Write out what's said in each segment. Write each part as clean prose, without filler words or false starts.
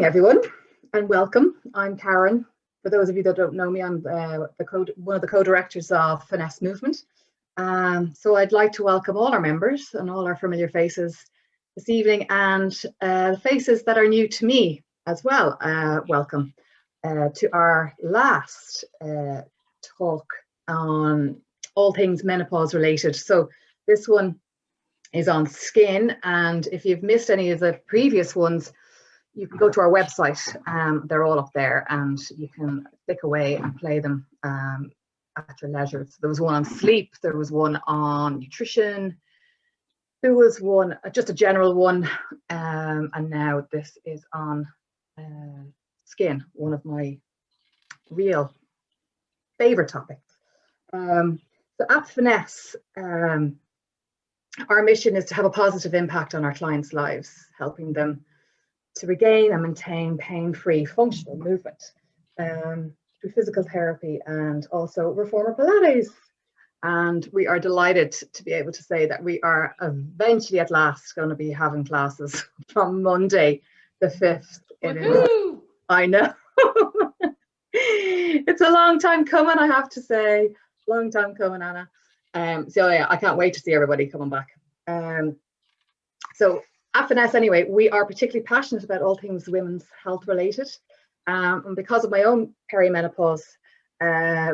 evening, everyone, and welcome. I'm Karen. For those of you that don't know me, I'm one of the co-directors of Finesse Movement. So I'd like to welcome all our members and all our familiar faces this evening, and faces that are new to me as well. Welcome to our last talk on all things menopause related. So this one is on skin, and if you've missed any of the previous ones, you can go to our website. They're all up there, and you can click away and play them at your leisure. So there was one on sleep, there was one on nutrition, there was one, just a general one, and now this is on skin, one of my real favorite topics. So at Finesse, our mission is to have a positive impact on our clients' lives, helping them to regain and maintain pain-free functional movement through physical therapy and also reformer Pilates. And we are delighted to be able to say that we are eventually at last going to be having classes from Monday the 5th. It is, I know. It's a long time coming, I have to say. Long time coming, Anna. So yeah, I can't wait to see everybody coming back. So at Finesse, anyway, we are particularly passionate about all things women's health related. And because of my own perimenopause,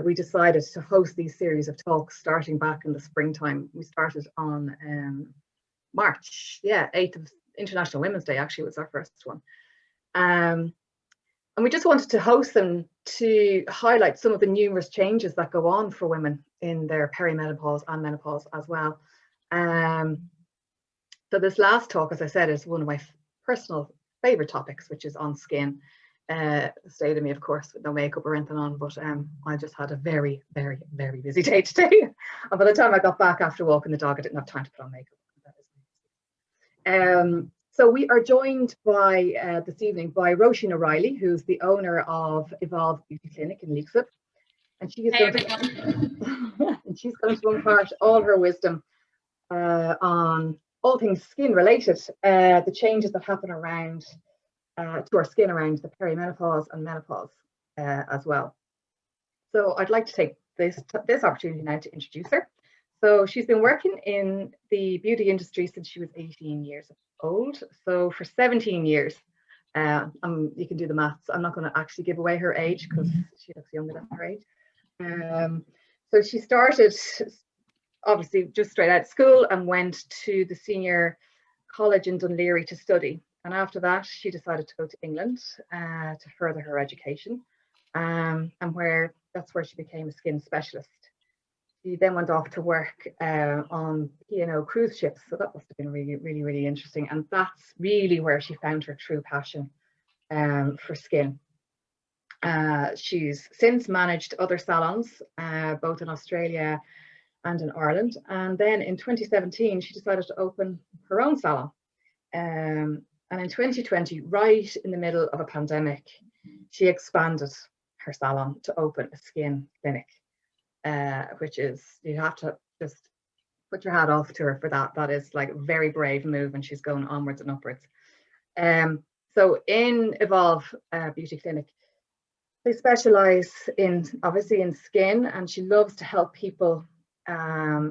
we decided to host these series of talks starting back in the springtime. We started on March, 8th of International Women's Day, actually was our first one. And we just wanted to host them to highlight some of the numerous changes that go on for women in their perimenopause and menopause as well. So this last talk, as I said, is one of my personal favorite topics, which is on skin. Stayed in me, of course, with no makeup or anything on, but I just had a very, very, very busy day today. And by the time I got back after walking the dog, I didn't have time to put on makeup. So we are joined by this evening by Roisin O'Reilly, who's the owner of Evolve Beauty Clinic in Leixlip. And she is and she's going to impart all her wisdom on all things skin related, the changes that happen around to our skin around the perimenopause and menopause as well. So I'd like to take this opportunity now to introduce her. So she's been working in the beauty industry since she was 18 years old. So for 17 years, you can do the maths. I'm not going to actually give away her age because she looks younger than her age. So she started obviously just straight out of school and went to the senior college in Dún Laoghaire to study. And after that, she decided to go to England to further her education, and that's where she became a skin specialist. She then went off to work on P&O cruise ships. So that must have been really, really, really interesting. And that's really where she found her true passion for skin. She's since managed other salons, both in Australia and in Ireland. And then in 2017, she decided to open her own salon. And in 2020, right in the middle of a pandemic, she expanded her salon to open a skin clinic, which is, you have to just put your hat off to her for that. That is like a very brave move, and she's going onwards and upwards. So in Evolve Beauty Clinic, they specialize in obviously in skin, and she loves to help people,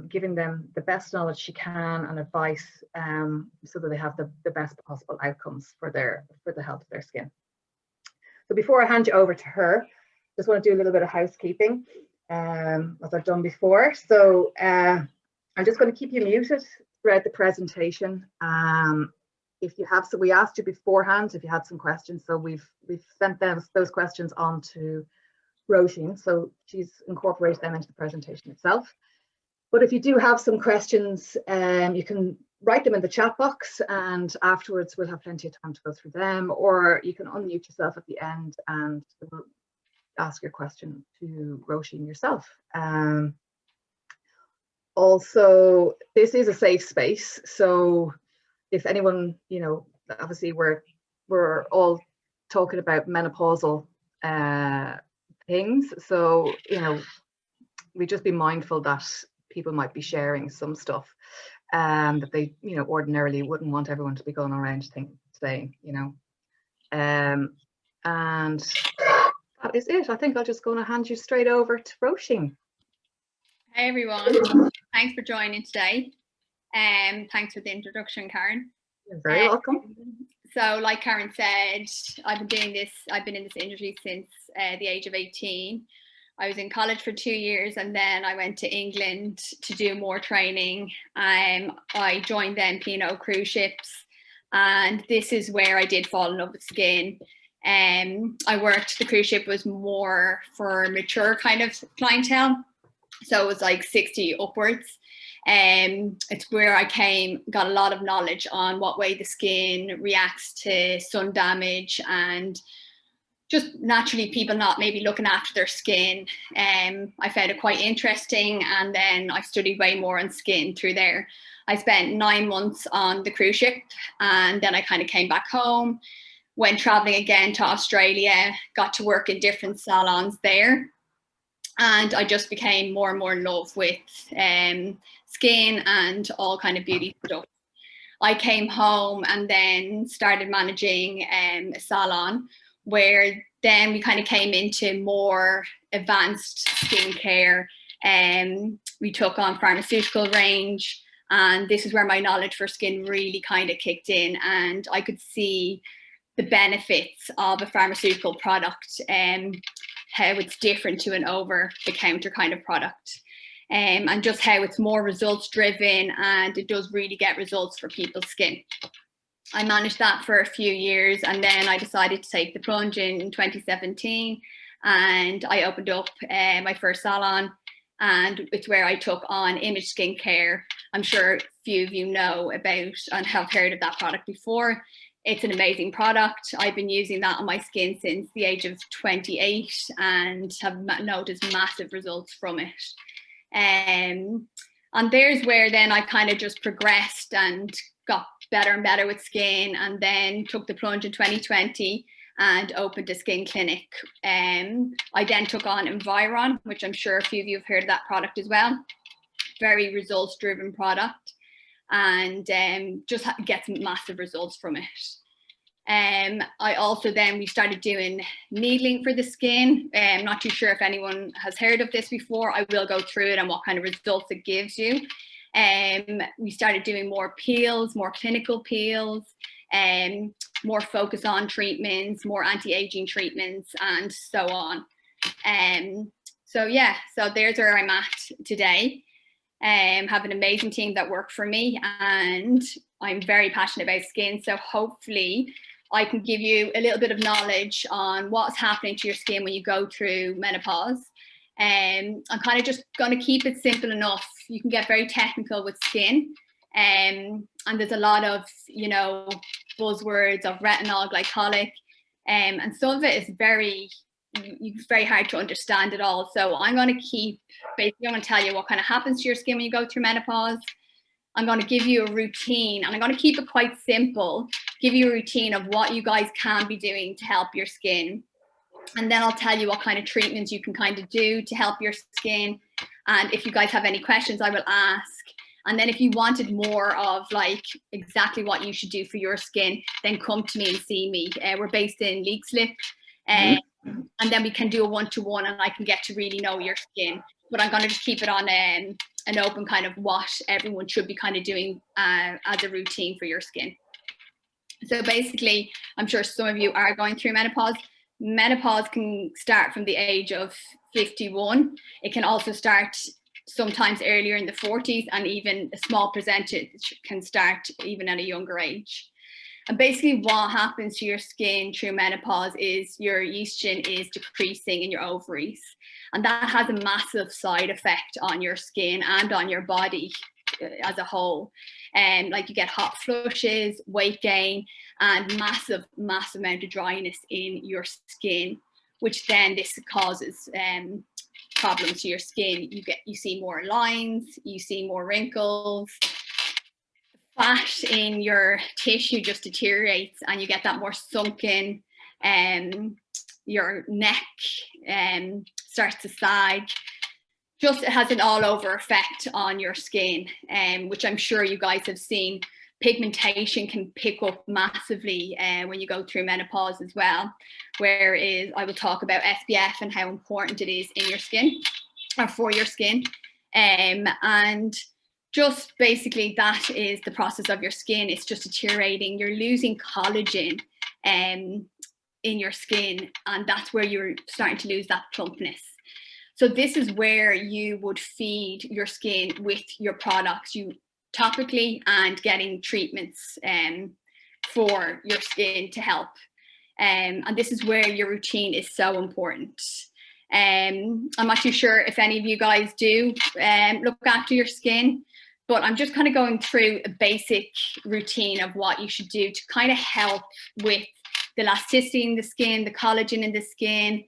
giving them the best knowledge she can and advice, so that they have the best possible outcomes for the health of their skin. So before I hand you over to her, just want to do a little bit of housekeeping, as I've done before. So I'm just going to keep you muted throughout the presentation. If you have, so we asked you beforehand if you had some questions, so we've sent those questions on to Roisin, so she's incorporated them into the presentation itself. But if you do have some questions, you can write them in the chat box, and afterwards we'll have plenty of time to go through them, or you can unmute yourself at the end and ask your question to Roisin yourself. Also, this is a safe space, so if anyone, obviously we're all talking about menopausal things, so we just be mindful that people might be sharing some stuff that they ordinarily wouldn't want everyone to be going around saying, And that is it. I think I'll just going to hand you straight over to Roisin. Hey everyone, thanks for joining today. Thanks for the introduction, Karen. You're very welcome. So like Karen said, I've been in this industry since the age of 18. I was in college for 2 years and then I went to England to do more training. I joined then P&O cruise ships, and this is where I did fall in love with skin. The cruise ship was more for mature kind of clientele. So it was like 60 upwards. It's where I got a lot of knowledge on what way the skin reacts to sun damage and just naturally people not maybe looking after their skin. I found it quite interesting, and then I studied way more on skin through there. I spent 9 months on the cruise ship, and then I kind of came back home, went traveling again to Australia, got to work in different salons there. And I just became more and more in love with skin and all kind of beauty stuff. I came home and then started managing a salon, where then we kind of came into more advanced skincare. We took on pharmaceutical range, and this is where my knowledge for skin really kind of kicked in, and I could see the benefits of a pharmaceutical product, how it's different to an over-the-counter kind of product, and just how it's more results driven, and it does really get results for people's skin. I managed that for a few years, and then I decided to take the plunge in 2017, and I opened up my first salon, and it's where I took on Image Skincare. I'm sure a few of you know about and have heard of that product before. It's an amazing product. I've been using that on my skin since the age of 28 and have noticed massive results from it. And there's where then I kind of just progressed and got better and better with skin, and then took the plunge in 2020 and opened a skin clinic. I then took on Environ, which I'm sure a few of you have heard of that product as well. Very results driven product, and just gets massive results from it. I also then, we started doing needling for the skin. I'm not too sure if anyone has heard of this before. I will go through it and what kind of results it gives you. We started doing more peels, more clinical peels, more focus on treatments, more anti-aging treatments, and so on. So there's where I'm at today. Have an amazing team that work for me, and I'm very passionate about skin, so hopefully I can give you a little bit of knowledge on what's happening to your skin when you go through menopause. I'm kind of just going to keep it simple enough. You can get very technical with skin, and there's a lot of, you know, buzzwords of retinol, glycolic, and some of it is very hard to understand it all. So I'm going to tell you what kind of happens to your skin when you go through menopause. I'm going to give you a routine, and I'm going to keep it quite simple, give you a routine of what you guys can be doing to help your skin. And then I'll tell you what kind of treatments you can kind of do to help your skin. And if you guys have any questions, I will ask. And then if you wanted more of like exactly what you should do for your skin, then come to me and see me. We're based in Leixlip. And then we can do a one-to-one, and I can get to really know your skin. But I'm going to just keep it on an open kind of what everyone should be kind of doing as a routine for your skin. So basically, I'm sure some of you are going through menopause. Menopause can start from the age of 51. It can also start sometimes earlier in the 40s, and even a small percentage can start even at a younger age. And basically what happens to your skin through menopause is your estrogen is decreasing in your ovaries. And that has a massive side effect on your skin and on your body as a whole. Like you get hot flushes, weight gain, and massive amount of dryness in your skin, which then this causes problems to your skin. You see more lines, you see more wrinkles. Fat in your tissue just deteriorates, and you get that more sunken, your neck starts to sag. Just it has an all over effect on your skin, which I'm sure you guys have seen pigmentation can pick up massively when you go through menopause as well. Whereas I will talk about SPF and how important it is in your skin or for your skin. And just basically that is the process of your skin. It's just deteriorating. You're losing collagen in your skin, and that's where you're starting to lose that plumpness. So this is where you would feed your skin with your products, you topically and getting treatments for your skin to help. And this is where your routine is so important. I'm not too sure if any of you guys do look after your skin, but I'm just kind of going through a basic routine of what you should do to kind of help with the elasticity in the skin, the collagen in the skin,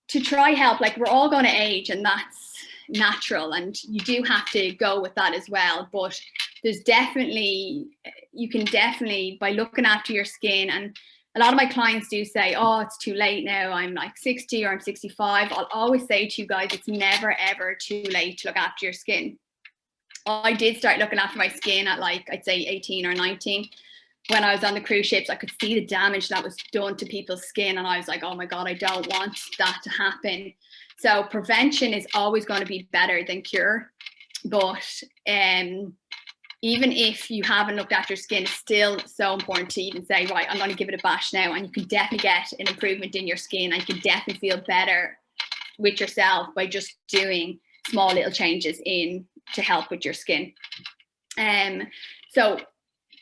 to try help. Like, we're all going to age, and that's natural, and you do have to go with that as well. But there's definitely, you can definitely, by looking after your skin, and a lot of my clients do say, oh, it's too late now, I'm like 60 or I'm 65. I'll always say to you guys, it's never ever too late to look after your skin. I did start looking after my skin at, like, I'd say 18 or 19. When I was on the cruise ships, I could see the damage that was done to people's skin, and I was like, oh my God, I don't want that to happen. So prevention is always going to be better than cure. But even if you haven't looked after your skin, it's still so important to even say, right, I'm going to give it a bash now. And you can definitely get an improvement in your skin. And you can definitely feel better with yourself by just doing small little changes in to help with your skin. So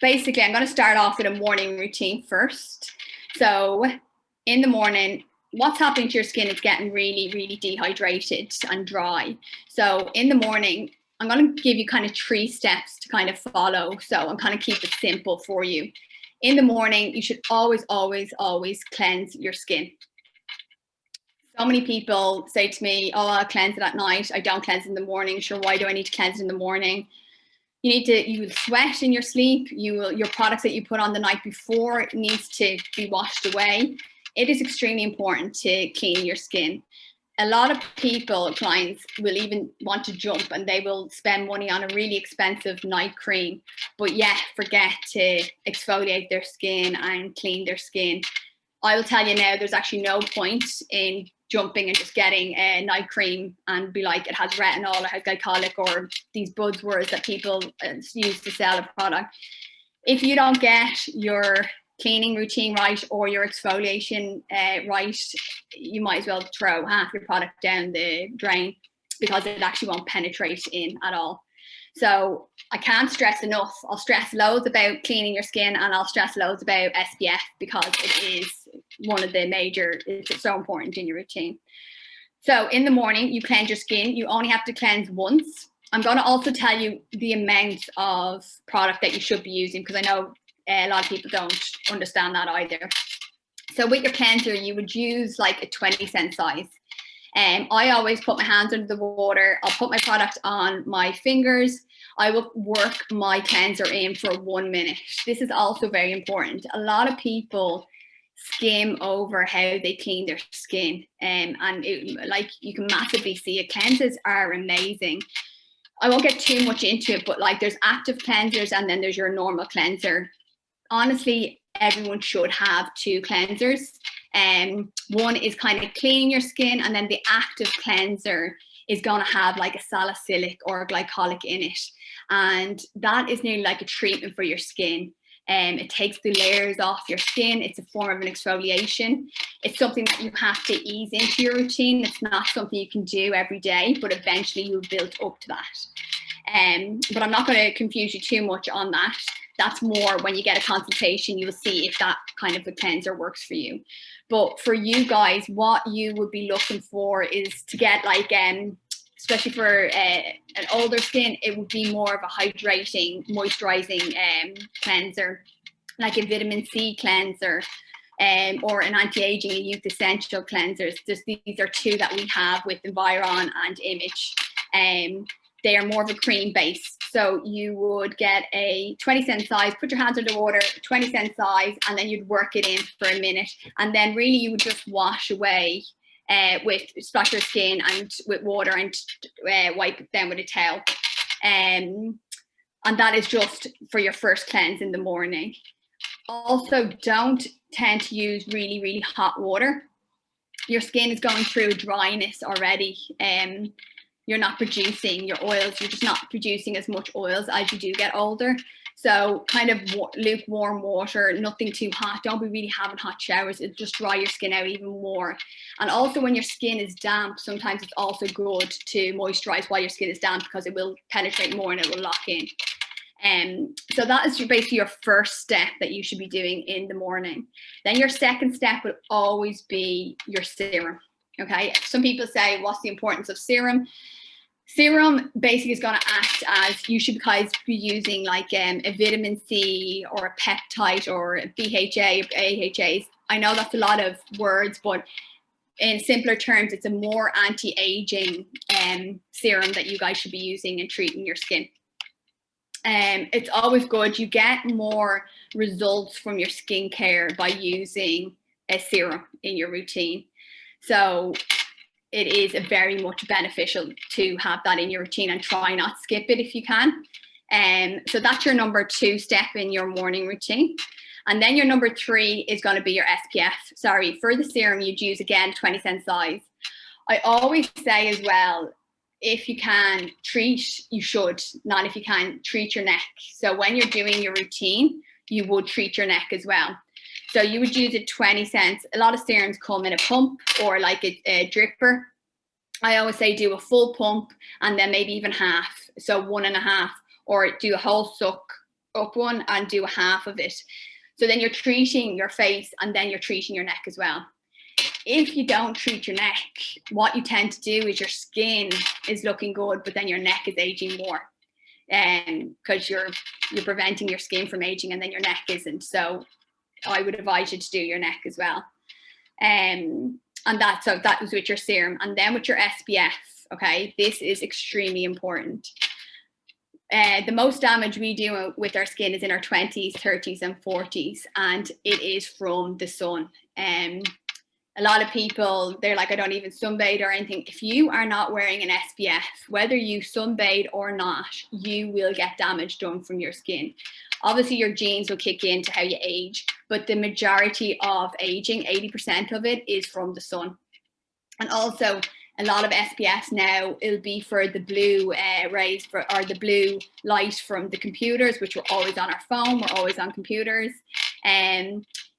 basically, I'm going to start off with a morning routine first. So in the morning, what's happening to your skin is getting really, really dehydrated and dry. So in the morning, I'm going to give you kind of 3 steps to kind of follow. So I'm kind of keep it simple for you. In the morning, you should always, always, always cleanse your skin. So many people say to me, oh, I'll cleanse it at night. I don't cleanse in the morning. Sure, why do I need to cleanse in the morning? You will sweat in your sleep. Your products that you put on the night before needs to be washed away. It is extremely important to clean your skin. A lot of people, clients, will even want to jump and they will spend money on a really expensive night cream, but yet forget to exfoliate their skin and clean their skin. I will tell you now, there's actually no point in jumping and just getting a night cream and be like, it has retinol, it has glycolic, or these buzzwords that people use to sell a product. If you don't get your cleaning routine right or your exfoliation right, you might as well throw half your product down the drain, because it actually won't penetrate in at all. So I can't stress enough. I'll stress loads about cleaning your skin, and I'll stress loads about SPF, because it is one of the major, it's so important in your routine. So in the morning, you cleanse your skin. You only have to cleanse once. I'm going to also tell you the amount of product that you should be using, because I know a lot of people don't understand that either. So with your cleanser, you would use like a 20-cent size. I always put my hands under the water. I'll put my product on my fingers. I will work my cleanser in for 1 minute. This is also very important. A lot of people skim over how they clean their skin, and like you can massively see it. Cleansers are amazing. I won't get too much into it, but like there's active cleansers and then there's your normal cleanser. Honestly, everyone should have 2 cleansers. One is kind of cleaning your skin, and then the active cleanser is going to have like a salicylic or a glycolic in it, and that is nearly like a treatment for your skin. It takes the layers off your skin. It's a form of an exfoliation. It's something that you have to ease into your routine. It's not something you can do every day, but eventually you'll build up to that. But I'm not going to confuse you too much on that. That's more when you get a consultation, you will see if that kind of a cleanser works for you. But for you guys, what you would be looking for is to get like, especially for an older skin, it would be more of a hydrating, moisturizing cleanser, like a vitamin C cleanser, or an anti-aging and youth essential cleansers. These are 2 that we have with Environ and Image. They are more of a cream base. So you would get a 20-cent size, put your hands under the water, 20-cent size, and then you'd work it in for a minute. And then really you would just wash away with splash your skin and with water, and wipe it down with a towel. And that is just for your first cleanse in the morning. Also, don't tend to use really, really hot water. Your skin is going through dryness already. You're not producing your oils. You're just not producing as much oils as you do get older. So kind of lukewarm water, nothing too hot. Don't be really having hot showers. It'll just dry your skin out even more. And also when your skin is damp, sometimes it's also good to moisturize while your skin is damp, because it will penetrate more and it will lock in. So that is basically your first step that you should be doing in the morning. Then your second step would always be your serum. Okay, some people say, what's the importance of serum? Serum basically is going to act as, you should guys be using like a vitamin C or a peptide or a BHA or AHAs. I know that's a lot of words, but in simpler terms, it's a more anti-aging serum that you guys should be using and treating your skin. It's always good. You get more results from your skincare by using a serum in your routine. So it is very much beneficial to have that in your routine, and try not skip it if you can. So that's your number 2 step in your morning routine. And then your number 3 is going to be your SPF. Sorry, for the serum, you'd use again 20 cent size. I always say as well, if you can treat, you should, not if you can, treat your neck. So when you're doing your routine, you would treat your neck as well. So you would use it 20 cents. A lot of serums come in a pump or like a dripper. I always say do a full pump and then maybe even half. So 1.5, or do a whole suck up one and do a half of it. So then you're treating your face and then you're treating your neck as well. If you don't treat your neck, what you tend to do is your skin is looking good, but then your neck is aging more, because you're preventing your skin from aging and then your neck isn't. So I would advise you to do your neck as well. And that was with your serum. And then with your SPF, okay, this is extremely important. The most damage we do with our skin is in our 20s, 30s and 40s, and it is from the sun. A lot of people, they're like, I don't even sunbathe or anything. If you are not wearing an SPF, whether you sunbathe or not, you will get damage done from your skin. Obviously, your genes will kick into how you age, but the majority of aging, 80% of it, is from the sun. And also, a lot of SPFs now, it'll be for the blue rays or the blue light from the computers, which we're always on our phone, we're always on computers.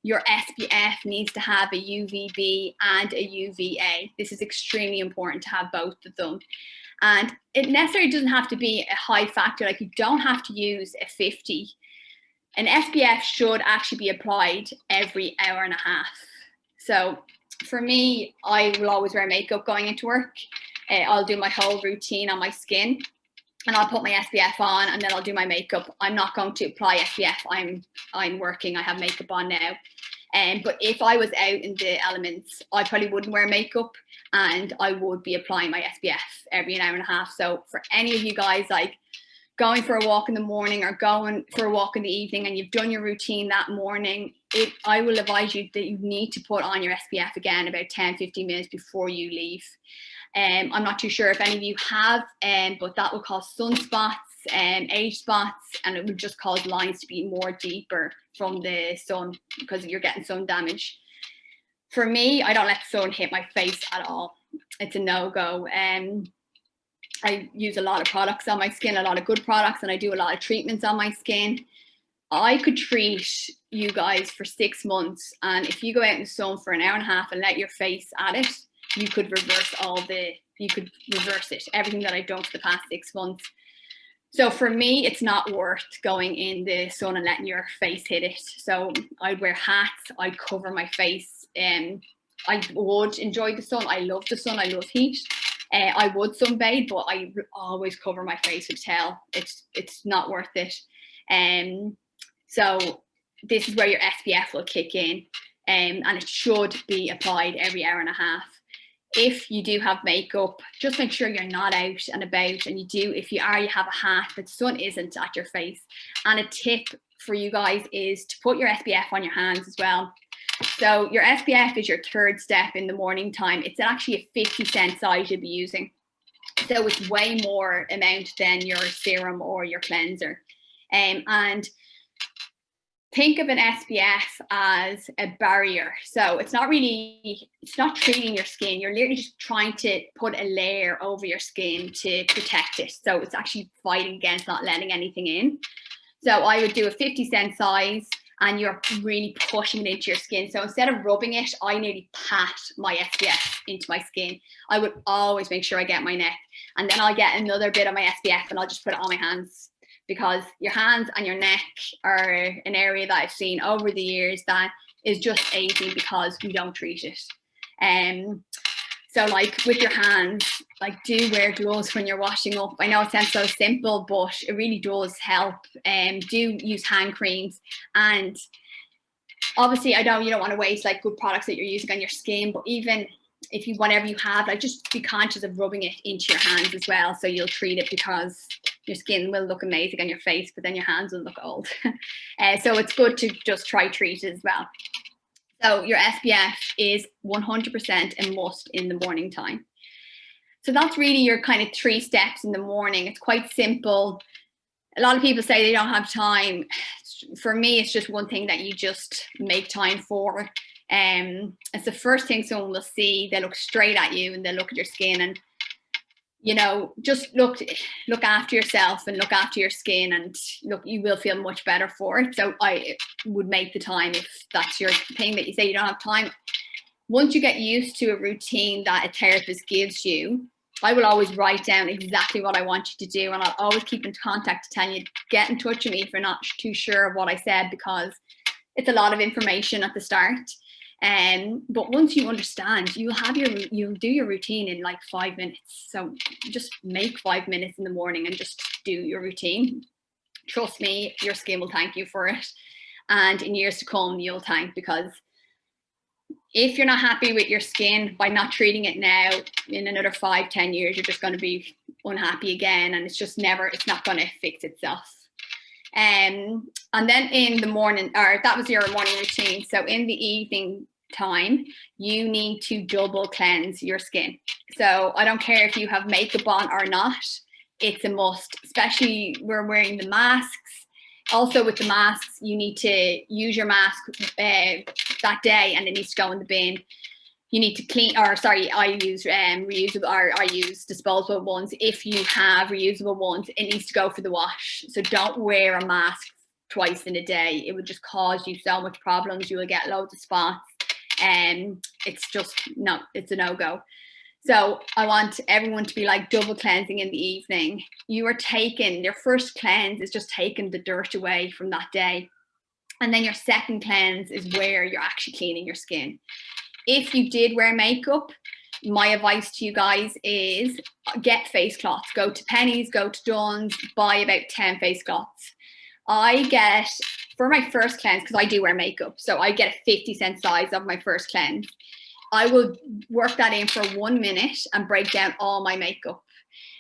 Your SPF needs to have a UVB and a UVA. This is extremely important to have both of them. And it necessarily doesn't have to be a high factor, like you don't have to use a 50. An SPF should actually be applied every hour and a half. So for me, I will always wear makeup going into work. I'll do my whole routine on my skin and I'll put my SPF on and then I'll do my makeup. I'm not going to apply SPF. I'm working, I have makeup on now. But if I was out in the elements, I probably wouldn't wear makeup and I would be applying my SPF every hour and a half. So for any of you guys like going for a walk in the morning or going for a walk in the evening and you've done your routine that morning, I will advise you that you need to put on your SPF again about 10-15 minutes before you leave. I'm not too sure if any of you have, but that will cause sunspots, age spots, and it would just cause lines to be more deeper from the sun because you're getting sun damage. For me, I don't let the sun hit my face at all. It's a no-go. I use a lot of products on my skin, a lot of good products, and I do a lot of treatments on my skin. I could treat you guys for 6 months, and if you go out in the sun for an hour and a half and let your face at it, you could reverse it, everything that I've done for the past 6 months. So for me, it's not worth going in the sun and letting your face hit it. So I'd wear hats, I'd cover my face, and I would enjoy the sun. I love the sun, I love heat. I would sunbathe, but I always cover my face with a towel. It's not worth it. So this is where your SPF will kick in, and it should be applied every hour and a half. If you do have makeup, just make sure you're not out and about, and if you are, you have a hat, but the sun isn't at your face. And a tip for you guys is to put your SPF on your hands as well. So your SPF is your third step in the morning time. It's actually a 50-cent size you'll be using. So it's way more amount than your serum or your cleanser. And think of an SPF as a barrier. So it's not treating your skin. You're literally just trying to put a layer over your skin to protect it. So it's actually fighting against not letting anything in. So I would do a 50 cent size, and you're really pushing it into your skin. So instead of rubbing it, I nearly pat my SPF into my skin. I would always make sure I get my neck, and then I'll get another bit of my SPF and I'll just put it on my hands, because your hands and your neck are an area that I've seen over the years that is just aging because we don't treat it. So like with your hands, like do wear gloves when you're washing up. I know it sounds so simple, but it really does help. Do use hand creams, and obviously you don't want to waste like good products that you're using on your skin, but even if you, whatever you have, like just be conscious of rubbing it into your hands as well, so you'll treat it, because your skin will look amazing on your face, but then your hands will look old. So it's good to just try treat it as well. So your SPF is 100% a must in the morning time. So that's really your kind of 3 steps in the morning. It's quite simple. A lot of people say they don't have time. For me, it's just one thing that you just make time for. It's the first thing someone will see. They look straight at you and they look at your skin, and just look after yourself and look after your skin, and look, you will feel much better for it. So I would make the time if that's your thing that you say you don't have time. Once you get used to a routine that a therapist gives you, I will always write down exactly what I want you to do, and I'll always keep in contact to tell you, get in touch with me if you're not too sure of what I said, because it's a lot of information at the start. But once you understand, you'll do your routine in like 5 minutes. So just make 5 minutes in the morning and just do your routine. Trust me, your skin will thank you for it. And in years to come, you'll thank, because if you're not happy with your skin, by not treating it now, in another 5-10 years, you're just going to be unhappy again. And it's not going to fix itself. And then in the morning, or that was your morning routine. So in the evening time, you need to double cleanse your skin. So I don't care if you have makeup on or not, it's a must, especially we're wearing the masks. Also with the masks, you need to use your mask that day, and it needs to go in the bin. You need to clean, or sorry, I use reusable, or I use disposable ones. If you have reusable ones, it needs to go for the wash. So don't wear a mask twice in a day. It would just cause you so much problems. You will get loads of spots, and it's a no-go. So I want everyone to be like double cleansing in the evening. Their first cleanse is just taking the dirt away from that day. And then your second cleanse is where you're actually cleaning your skin. If you did wear makeup, my advice to you guys is get face cloths. Go to Penny's, go to Dunn's, buy about 10 face cloths. I get, for my first cleanse, because I do wear makeup, so I get a 50 cent size of my first cleanse. I will work that in for 1 minute and break down all my makeup.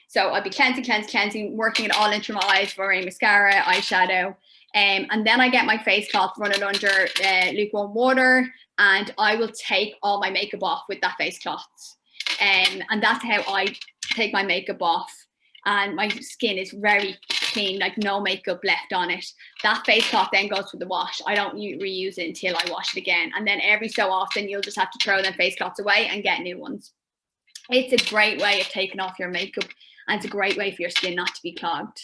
So I'll be cleansing, working it all into my eyes, wearing mascara, eyeshadow. And then I get my face cloth, run it under lukewarm water, and I will take all my makeup off with that face cloth. And that's how I take my makeup off. And my skin is very clean, like no makeup left on it. That face cloth then goes for the wash. I don't reuse it until I wash it again. And then every so often, you'll just have to throw them face cloths away and get new ones. It's a great way of taking off your makeup, and it's a great way for your skin not to be clogged.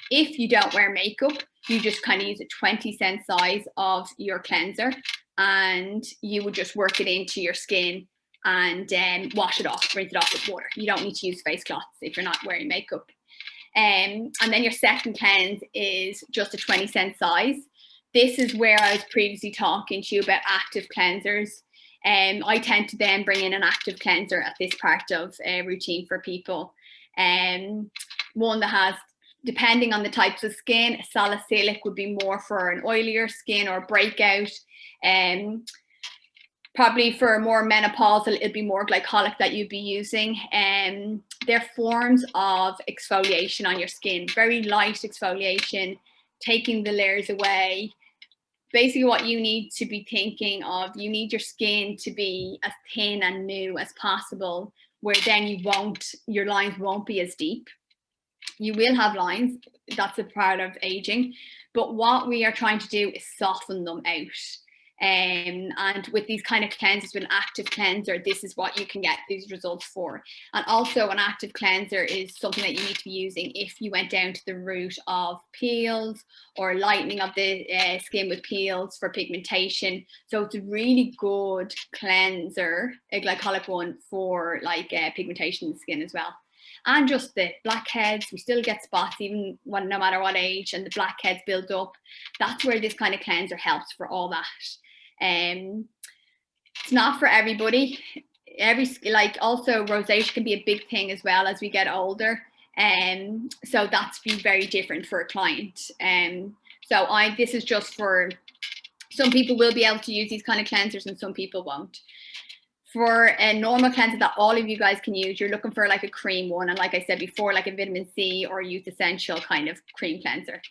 If you don't wear makeup, you just kind of use a 20 cent size of your cleanser, and you would just work it into your skin and wash it off, rinse it off with water. You don't need to use face cloths if you're not wearing makeup. And then your second cleanse is just a 20 cent size. This is where I was previously talking to you about active cleansers. I tend to then bring in an active cleanser at this part of routine for people. One that has, depending on the types of skin, salicylic would be more for an oilier skin or breakout. Probably for more menopausal, it'd be more glycolic that you'd be using. They're forms of exfoliation on your skin, very light exfoliation, taking the layers away. Basically what you need to be thinking of, you need your skin to be as thin and new as possible, where then your lines won't be as deep. You will have lines, that's a part of aging, but what we are trying to do is soften them out. And with these kind of cleansers, with an active cleanser, this is what you can get these results for. And also an active cleanser is something that you need to be using if you went down to the route of peels or lightening of the skin with peels for pigmentation. So it's a really good cleanser, a glycolic one, for like pigmentation in the skin as well. And just the blackheads, we still get spots even when, no matter what age, and the blackheads build up. That's where this kind of cleanser helps for all that. It's not for everybody. Also rosacea can be a big thing as well as we get older. So that's be very different for a client. This is just for, some people will be able to use these kind of cleansers and some people won't. For a normal cleanser that all of you guys can use, you're looking for like a cream one, and like I said before, like a vitamin C or youth essential kind of cream cleanser.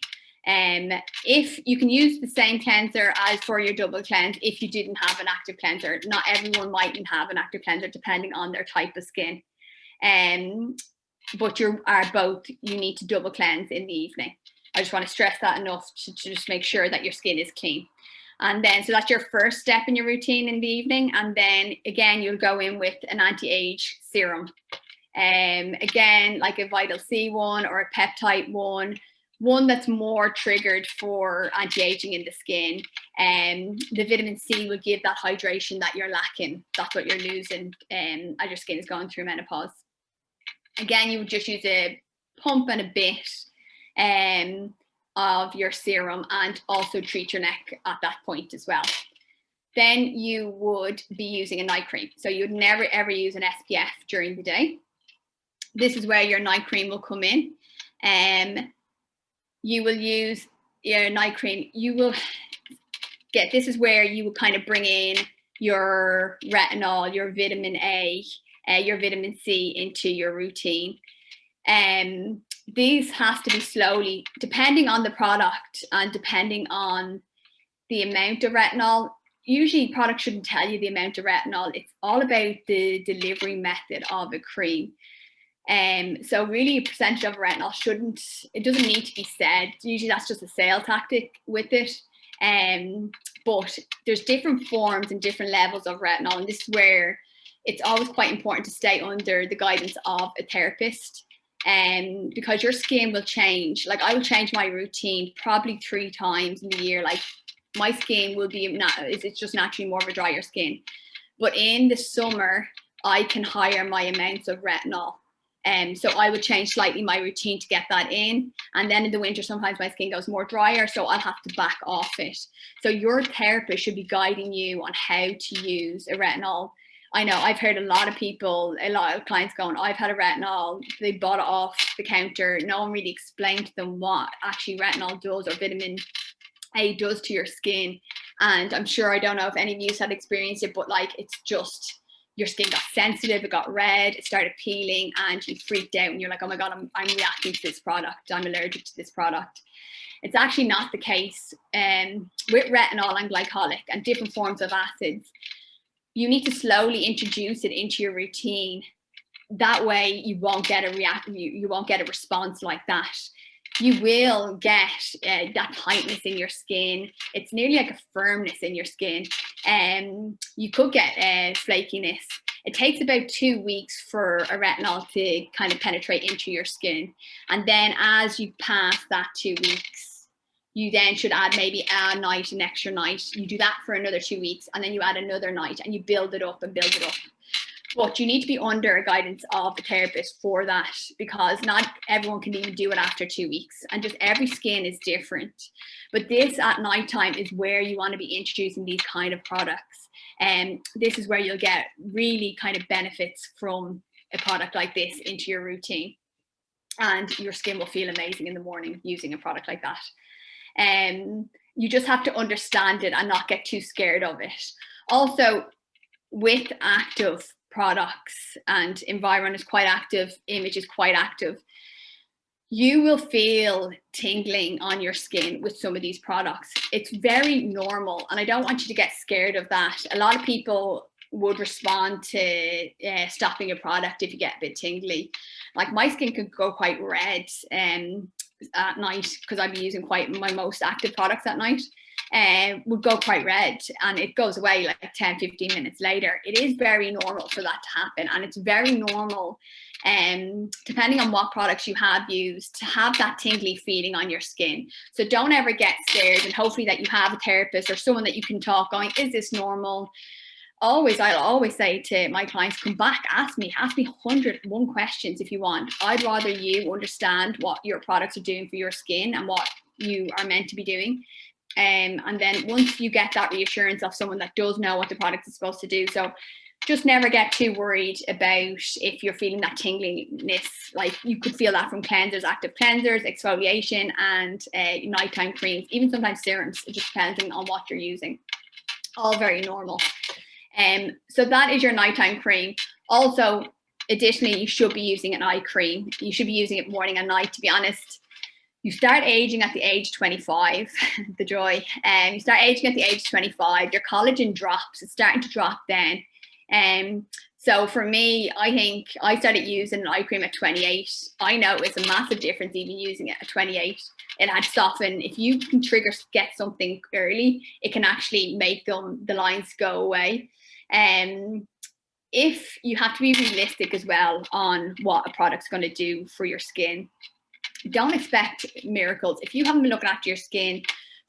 If you can use the same cleanser as for your double cleanse, if you didn't have an active cleanser, not everyone mightn't have an active cleanser depending on their type of skin. But you need to double cleanse in the evening. I just want to stress that enough to just make sure that your skin is clean. And then, so that's your first step in your routine in the evening. And then again, you'll go in with an anti-age serum. Again, like a Vital C one or a peptide one that's more triggered for anti-aging in the skin. The vitamin C will give that hydration that you're lacking. That's what you're losing as your skin is going through menopause. Again, you would just use a pump and a bit of your serum, and also treat your neck at that point as well. Then you would be using a night cream. So you'd never ever use an SPF during the day. This is where your night cream will come in. You will use your night cream. This is where you will kind of bring in your retinol, your vitamin A, your vitamin C into your routine. These has to be slowly, depending on the product and depending on the amount of retinol. Usually products shouldn't tell you the amount of retinol. It's all about the delivery method of a cream. So really a percentage of retinol doesn't need to be said. Usually that's just a sales tactic with it. But there's different forms and different levels of retinol. And this is where it's always quite important to stay under the guidance of a therapist. Because your skin will change. Like I will change my routine probably 3 times in the year. Like my skin will be, it's just naturally more of a drier skin. But in the summer, I can higher my amounts of retinol. So I would change slightly my routine to get that in. And then in the winter, sometimes my skin goes more drier, so I'll have to back off it. So your therapist should be guiding you on how to use a retinol. I know I've heard a lot of clients going, I've had a retinol, they bought it off the counter. No one really explained to them what actually retinol does or vitamin A does to your skin. And I'm sure, I don't know if any of you had experienced it, but like it's just, your skin got sensitive, it got red, it started peeling, and you freaked out and you're like, oh my God, I'm reacting to this product, I'm allergic to this product. It's actually not the case. With retinol and glycolic and different forms of acids, you need to slowly introduce it into your routine. That way you won't get you won't get a response like that. You will get that tightness in your skin. It's nearly like a firmness in your skin. You could get flakiness. It takes about 2 weeks for a retinol to kind of penetrate into your skin. And then as you pass that 2 weeks, you then should add maybe a night, an extra night. You do that for another 2 weeks, and then you add another night, and you build it up and build it up. But you need to be under a guidance of the therapist for that, because not everyone can even do it after 2 weeks, and just every skin is different. But this at nighttime is where you want to be introducing these kind of products. And this is where you'll get really kind of benefits from a product like this into your routine. And your skin will feel amazing in the morning using a product like that. You just have to understand it and not get too scared of it. Also, with active products, and Environ is quite active, Image is quite active, you will feel tingling on your skin with some of these products. It's very normal, and I don't want you to get scared of that. A lot of people would respond to stopping a product if you get a bit tingly. Like my skin could go quite red at night, because I'd be using quite my most active products at night, would go quite red, and it goes away like 10-15 minutes later. It is very normal for that to happen, and it's very normal, depending on what products you have used, to have that tingly feeling on your skin. So don't ever get scared, and hopefully that you have a therapist or someone that you can talk going, is this normal? I'll always say to my clients, come back, ask me 101 questions if you want. I'd rather you understand what your products are doing for your skin and what you are meant to be doing. And then once you get that reassurance of someone that does know what the product is supposed to do. So just never get too worried about if you're feeling that tingliness. Like you could feel that from cleansers, active cleansers, exfoliation, and nighttime creams, even sometimes serums. It just depends on what you're using. All very normal. So that is your nighttime cream. Also, additionally, you should be using an eye cream. You should be using it morning and night, to be honest. You start aging at the age 25, the joy. You start aging at the age 25, your collagen drops. It's starting to drop then. So for me, I think I started using an eye cream at 28. I know it's a massive difference even using it at 28. It had softened. If you can get something early, it can actually make the lines go away. If you have to be realistic as well on what a product's going to do for your skin, don't expect miracles. If you haven't been looking after your skin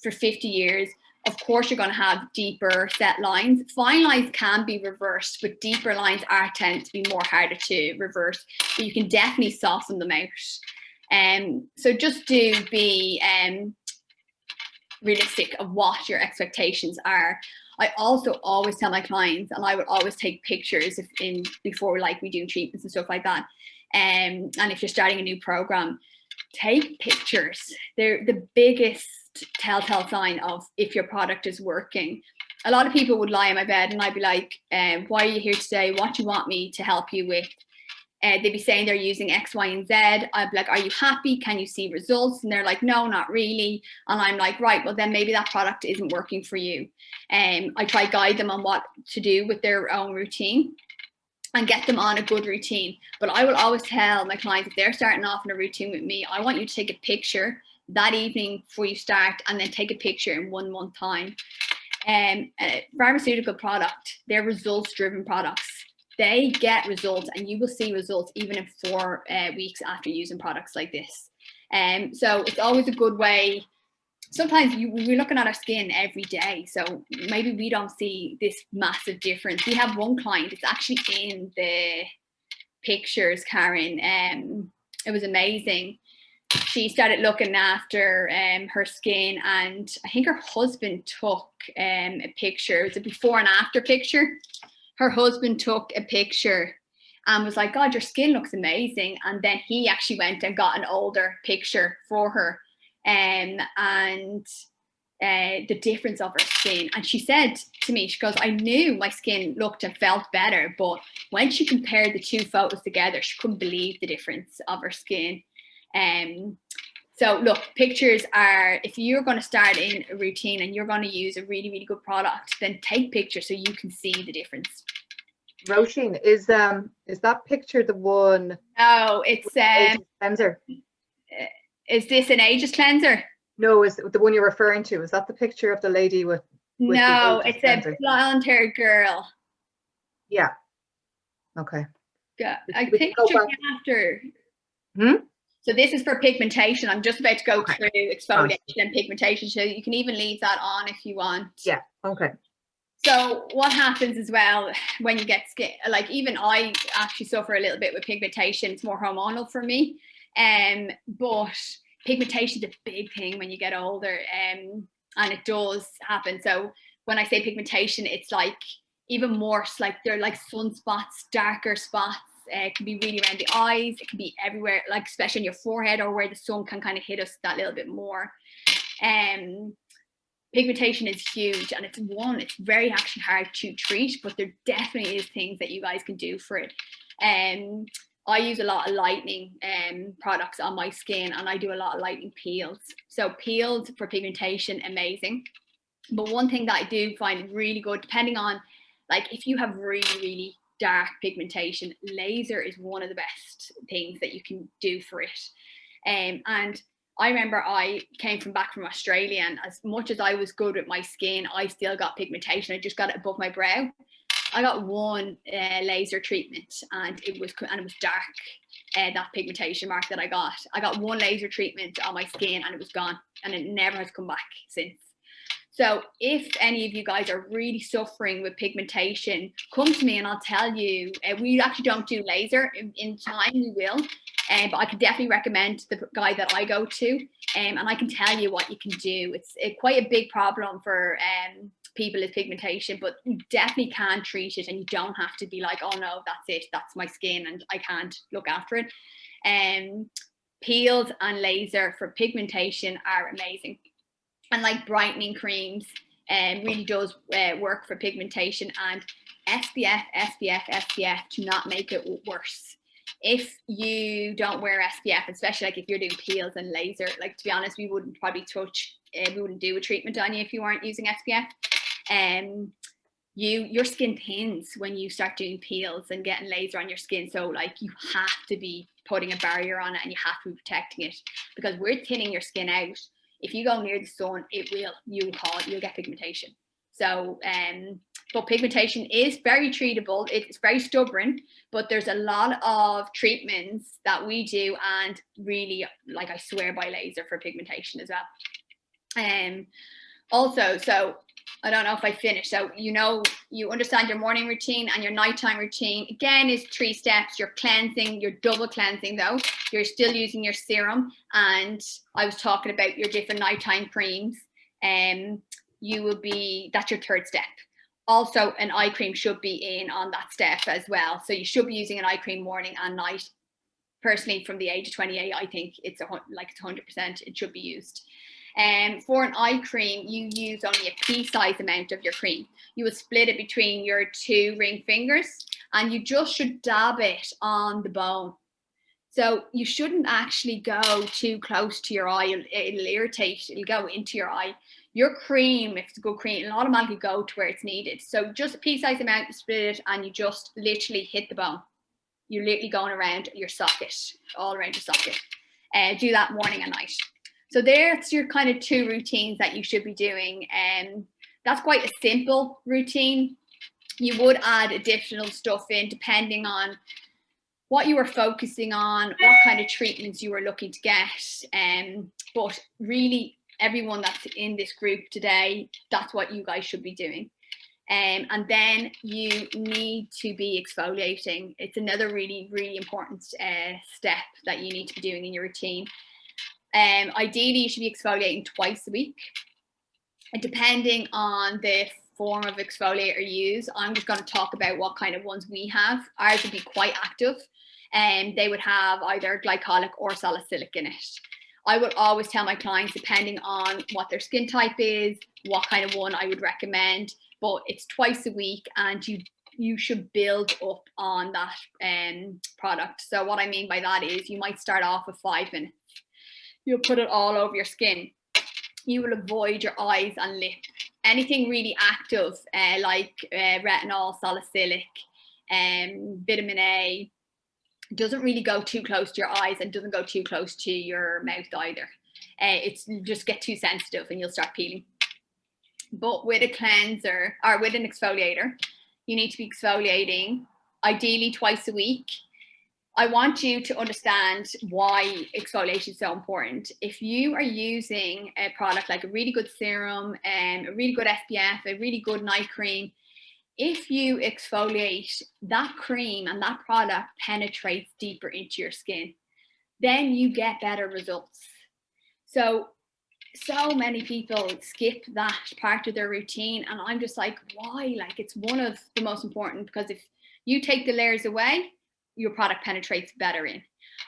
for 50 years, of course you're going to have deeper set lines. Fine lines can be reversed, but deeper lines tend to be more harder to reverse. But you can definitely soften them out. So just do be realistic of what your expectations are. I also always tell my clients, and I would always take pictures before like we do treatments and stuff like that. And if you're starting a new program, take pictures. They're the biggest telltale sign of if your product is working. A lot of people would lie in my bed and I'd be like, why are you here today? What do you want me to help you with? They'd be saying they're using X, Y, and Z. I'd be like, are you happy? Can you see results? And they're like, no, not really. And I'm like, right, well then maybe that product isn't working for you. I try guide them on what to do with their own routine and get them on a good routine. But I will always tell my clients, if they're starting off in a routine with me, I want you to take a picture that evening before you start, and then take a picture in 1 month time. A pharmaceutical product, they're results driven products. They get results, and you will see results even in 4 weeks after using products like this. So it's always a good way. Sometimes we're looking at our skin every day, so maybe we don't see this massive difference. We have one client, it's actually in the pictures, Karen. It was amazing. She started looking after her skin, and I think her husband took a picture. It was a before and after picture. Her husband took a picture and was like, God, your skin looks amazing. And then he actually went and got an older picture for her. And the difference of her skin. And she said to me, she goes, I knew my skin looked and felt better, but when she compared the 2 photos together, she couldn't believe the difference of her skin. So look, pictures are, if you're going to start in a routine and you're going to use a really, really good product, then take pictures so you can see the difference. Roisin, is that picture the one? No, it's cleanser. Is this an ages cleanser? No, is the one you're referring to? Is that the picture of the lady with no, the it's cleanser? A blonde-haired girl. Yeah. Okay. Yeah, I think after. So this is for pigmentation. I'm just about to go through exfoliation and pigmentation, so you can even leave that on if you want. Yeah. Okay. So what happens as well when you get skin, like even I actually suffer a little bit with pigmentation. It's more hormonal for me. But pigmentation is a big thing when you get older, and it does happen. So when I say pigmentation, it's like even more, like they're like sunspots, darker spots. It can be really around the eyes. It can be everywhere, like especially on your forehead or where the sun can kind of hit us that little bit more. Pigmentation is huge, and it's very actually hard to treat, but there definitely is things that you guys can do for it. I use a lot of lightening products on my skin, and I do a lot of lightening peels. So peels for pigmentation, amazing. But one thing that I do find really good, depending on Like if you have really, really dark pigmentation, laser is one of the best things that you can do for it. And I remember I came back from Australia, and as much as I was good with my skin, I still got pigmentation. I just got it above my brow. I got one laser treatment, and it was dark. That pigmentation mark that I got one laser treatment on my skin, and it was gone, and it never has come back since. So if any of you guys are really suffering with pigmentation, come to me and I'll tell you. We actually don't do laser in time, we will. But I can definitely recommend the guy that I go to, and I can tell you what you can do. It's quite a big problem for people is pigmentation, but you definitely can treat it, and you don't have to be like, oh no, that's it, that's my skin and I can't look after it. Peels and laser for pigmentation are amazing. And like brightening creams really does work for pigmentation, and SPF to not make it worse. If you don't wear SPF, especially like if you're doing peels and laser, like to be honest, we wouldn't probably we wouldn't do a treatment on you if you weren't using SPF. Your skin thins when you start doing peels and getting laser on your skin. So like you have to be putting a barrier on it, and you have to be protecting it, because we're thinning your skin out. If you go near the sun, you'll get pigmentation. So, but pigmentation is very treatable. It's very stubborn, but there's a lot of treatments that we do, and really, like, I swear by laser for pigmentation as well. Also, so I don't know if I finished. So, you understand your morning routine and your nighttime routine. Again, is 3 steps. You're cleansing, you're double cleansing though. You're still using your serum. And I was talking about your different nighttime creams. That's your 3rd step. Also, an eye cream should be in on that step as well. So you should be using an eye cream morning and night. Personally, from the age of 28, I think it's 100%, it should be used. For an eye cream, you use only a pea-sized amount of your cream. You will split it between your 2 ring fingers, and you just should dab it on the bone. So you shouldn't actually go too close to your eye. It'll irritate, it'll go into your eye. Your cream, if it's a good cream, it'll automatically go to where it's needed. So just a pea-sized amount, you split it, and you just literally hit the bone. You're literally going around your socket, all around your socket. Do that morning and night. So there's your kind of 2 routines that you should be doing. That's quite a simple routine. You would add additional stuff in depending on what you were focusing on, what kind of treatments you were looking to get. But really, everyone that's in this group today, that's what you guys should be doing. And then you need to be exfoliating. It's another really, really important step that you need to be doing in your routine. Ideally, you should be exfoliating twice a week. And depending on the form of exfoliator you use, I'm just going to talk about what kind of ones we have. Ours would be quite active, and they would have either glycolic or salicylic in it. I would always tell my clients, depending on what their skin type is, what kind of one I would recommend, but it's twice a week, and you should build up on that product. So what I mean by that is you might start off with 5 minutes. You'll put it all over your skin. You will avoid your eyes and lip. Anything really active, like retinol, salicylic, vitamin A, doesn't really go too close to your eyes and doesn't go too close to your mouth either. It's just get too sensitive and you'll start peeling. But with a cleanser or with an exfoliator, you need to be exfoliating ideally twice a week. I want you to understand why exfoliation is so important. If you are using a product like a really good serum and a really good SPF, a really good night cream, if you exfoliate, that cream and that product penetrates deeper into your skin, then you get better results. So many people skip that part of their routine, and I'm just like, why? Like, it's one of the most important, because if you take the layers away, your product penetrates better in.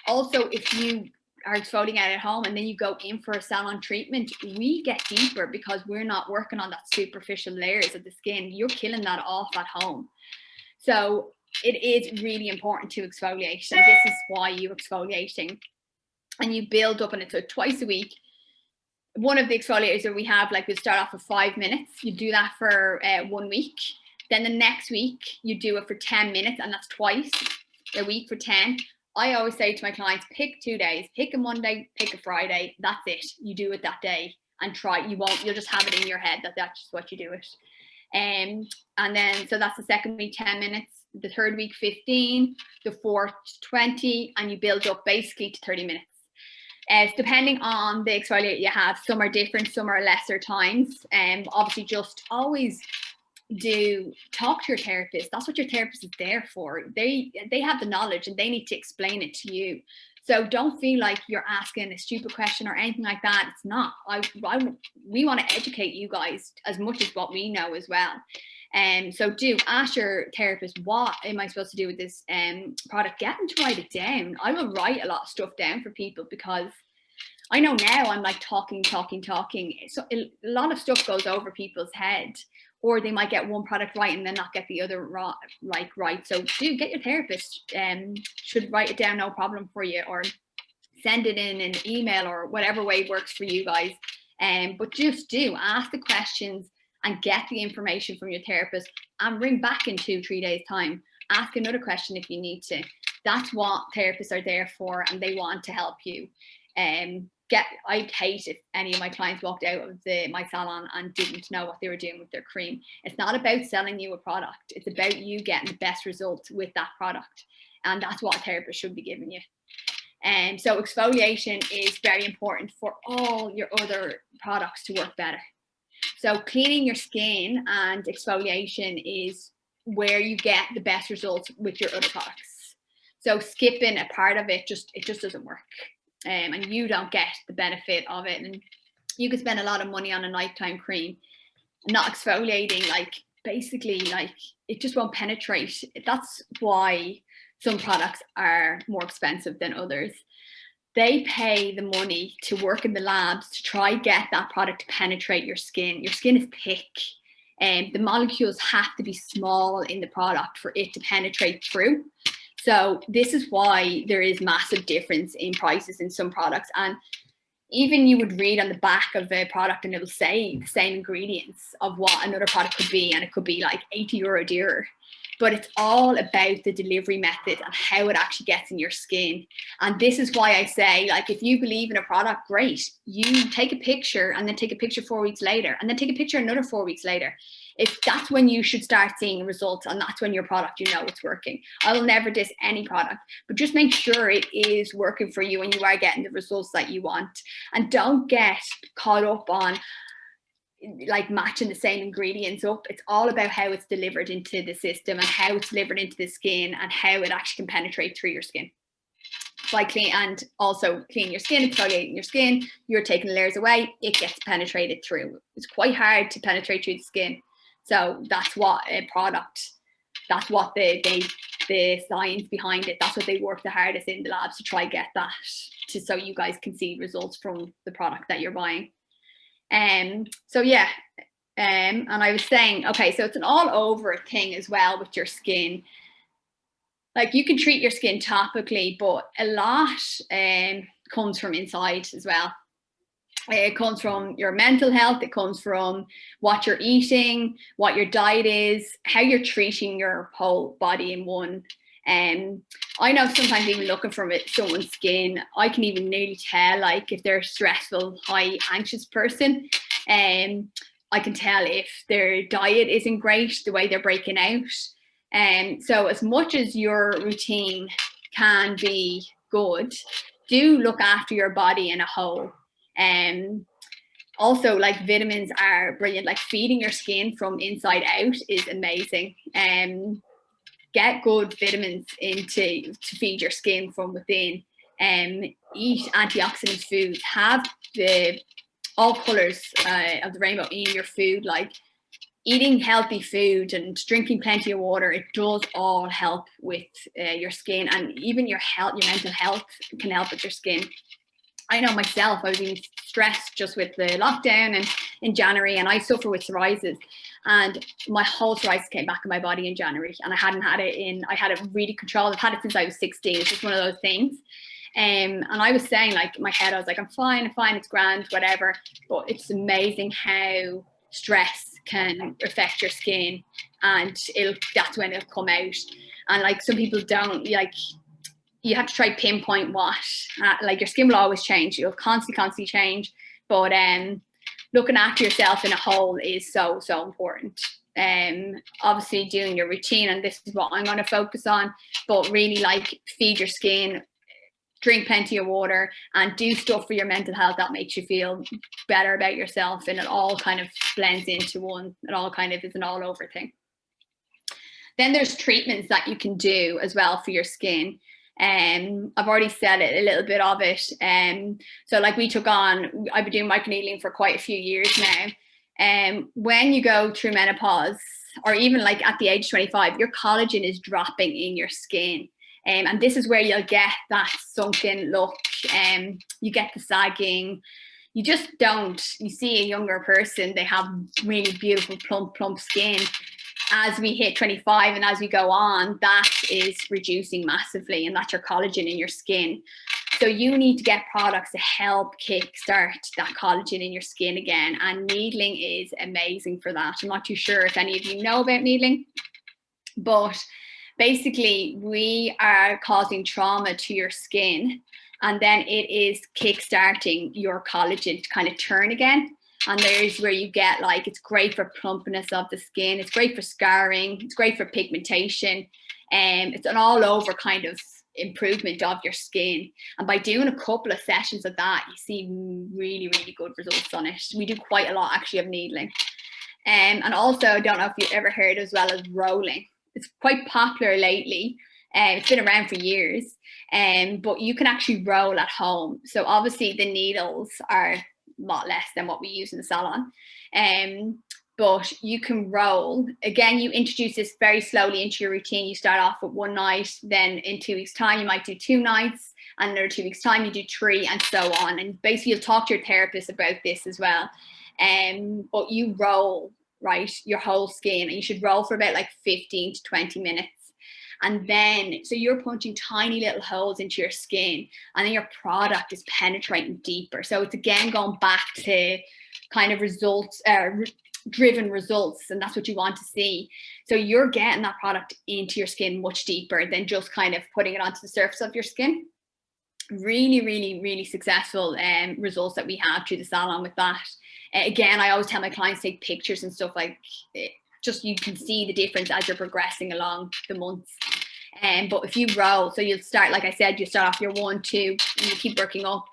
Also, if you are exfoliating at home and then you go in for a salon treatment, we get deeper because we're not working on that superficial layers of the skin. You're killing that off at home. So it is really important to exfoliate, and this is why you're exfoliating. And you build up on it. So twice a week. One of the exfoliators that we have, like, we'll start off with 5 minutes. You do that for 1 week. Then the next week you do it for 10 minutes, and that's twice a week for 10. I always say to my clients, pick 2 days, pick a Monday, pick a Friday. That's it. You do it that day and try. You'll just have it in your head that that's just what you do it. And then, so that's the second week, 10 minutes, the third week, 15, the fourth, 20, and you build up basically to 30 minutes. Depending on the exfoliator you have, some are different, some are lesser times. Obviously just always talk to your therapist. That's what your therapist is there for. They have the knowledge and they need to explain it to you. So don't feel like you're asking a stupid question or anything like that. It's not. We want to educate you guys as much as what we know as well. So do ask your therapist, what am I supposed to do with this product? Get them to write it down. I will write a lot of stuff down for people because I know now I'm like talking. So a lot of stuff goes over people's head, or they might get one product right and then not get the other right. So do get your therapist, should write it down, no problem for you, or send it in an email or whatever way works for you guys. But just do ask the questions and get the information from your therapist and ring back in 2-3 days time. Ask another question if you need to. That's what therapists are there for, and they want to help you. I'd hate if any of my clients walked out of my salon and didn't know what they were doing with their cream. It's not about selling you a product. It's about you getting the best results with that product. And that's what a therapist should be giving you. And so exfoliation is very important for all your other products to work better. So cleaning your skin and exfoliation is where you get the best results with your other products. So skipping a part of it just doesn't work. And you don't get the benefit of it. And you could spend a lot of money on a nighttime cream, not exfoliating, like basically like it just won't penetrate. That's why some products are more expensive than others. They pay the money to work in the labs to try get that product to penetrate your skin. Your skin is thick, and the molecules have to be small in the product for it to penetrate through. So this is why there is massive difference in prices in some products. And even you would read on the back of a product and it'll say the same ingredients of what another product could be, and it could be like €80 dearer. But it's all about the delivery method and how it actually gets in your skin. And this is why I say, like, if you believe in a product, great. You take a picture and then take a picture 4 weeks later and then take a picture another 4 weeks later. If that's when you should start seeing results, and that's when your product, you know, it's working. I will never diss any product, but just make sure it is working for you and you are getting the results that you want. And don't get caught up on like matching the same ingredients up. It's all about how it's delivered into the system and how it's delivered into the skin and how it actually can penetrate through your skin. By and also clean your skin, exfoliating your skin, you're taking the layers away, it gets penetrated through. It's quite hard to penetrate through the skin. So that's what a product, that's what the science behind it, that's what they work the hardest in the labs to try get that, so you guys can see results from the product that you're buying. So yeah, and I was saying, okay, so it's an all over thing as well with your skin. Like you can treat your skin topically, but a lot comes from inside as well. It comes from your mental health. It comes from what you're eating, what your diet is, how you're treating your whole body in one. I know sometimes even looking from someone's skin, I can even nearly tell like if they're a stressful, high anxious person. I can tell if their diet isn't great, the way they're breaking out. So as much as your routine can be good, do look after your body in a whole. Also, like vitamins are brilliant. Like feeding your skin from inside out is amazing. Get good vitamins to feed your skin from within. Eat antioxidant foods. Have all colors of the rainbow in your food. Like eating healthy food and drinking plenty of water, it does all help with your skin, and even your mental health can help with your skin. I know myself, I was being stressed just with the lockdown and in January, and I suffer with psoriasis, and my whole psoriasis came back in my body in January, and I hadn't had it I had it really controlled. I've had it since I was 16. It's just one of those things. And I was saying, like, in my head, I was like, I'm fine, it's grand, whatever. But it's amazing how stress can affect your skin, and that's when it'll come out. And like some people don't, like, you have to try pinpoint what, like your skin will always change, you'll constantly change, but looking after yourself in a whole is so important. Obviously doing your routine, and this is what I'm going to focus on, but really like feed your skin, drink plenty of water, and do stuff for your mental health that makes you feel better about yourself, and it all kind of blends into one. It all kind of is an all over thing. Then there's treatments that you can do as well for your skin. I've already said it, a little bit of it. So like I've been doing microneedling for quite a few years now. When you go through menopause, or even like at the age of 25, your collagen is dropping in your skin. And this is where you'll get that sunken look. You get the sagging. You just don't. You see a younger person, they have really beautiful plump skin. As we hit 25 and as we go on, that is reducing massively, and that's your collagen in your skin. So you need to get products to help kickstart that collagen in your skin again, and needling is amazing for that. I'm not too sure if any of you know about needling, but basically we are causing trauma to your skin, and then it is kickstarting your collagen to kind of turn again. And there's where you get, like, it's great for plumpness of the skin, it's great for scarring, it's great for pigmentation, and it's an all over kind of improvement of your skin. And by doing a couple of sessions of that, you see really good results on it. We do quite a lot actually of needling. And also, I don't know if you've ever heard as well as rolling. It's quite popular lately. It's been around for years, but you can actually roll at home. So obviously the needles are lot less than what we use in the salon, but you can roll. Again, you introduce this very slowly into your routine. You start off with one night, then in 2 weeks time you might do 2 nights, and another 2 weeks time you do 3, and so on. And basically you'll talk to your therapist about this as well. But you roll, right, your whole skin, and you should roll for about like 15 to 20 minutes. And then, so you're punching tiny little holes into your skin, and then your product is penetrating deeper. So it's again going back to kind of results, driven results, and that's what you want to see. So you're getting that product into your skin much deeper than just kind of putting it onto the surface of your skin. Really successful results that we have through the salon with that. Again, I always tell my clients to take pictures and stuff, like just you can see the difference as you're progressing along the months. But if you roll, so you'll start, like I said, you start off your 1, 2, and you keep working up.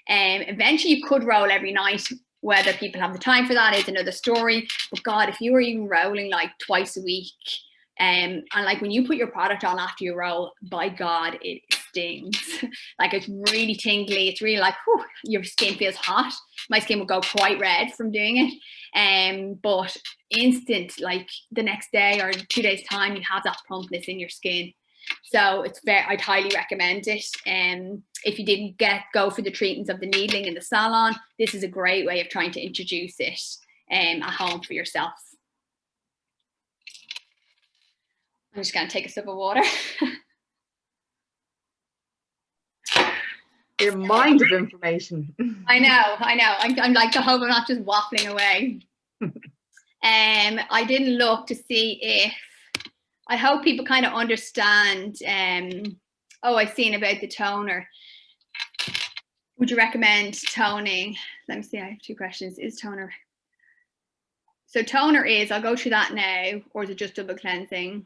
Eventually you could roll every night. Whether people have the time for that is another story. But God, if you were even rolling like twice a week, and like when you put your product on after you roll, by God, it stings. Like it's really tingly. It's really like, whew, your skin feels hot. My skin will go quite red from doing it. But instant, like the next day or 2 days time, you have that plumpness in your skin. So it's I'd highly recommend it. If you didn't go for the treatments of the needling in the salon, this is a great way of trying to introduce it at home for yourself. I'm just going to take a sip of water. Your mind of information. I know. I'm like, I hope I'm not just waffling away. I didn't look to see if, I hope people kind of understand. I've seen about the toner. Would you recommend toning? Let me see, I have 2 questions. Is toner? So toner is, I'll go through that now, or is it just double cleansing?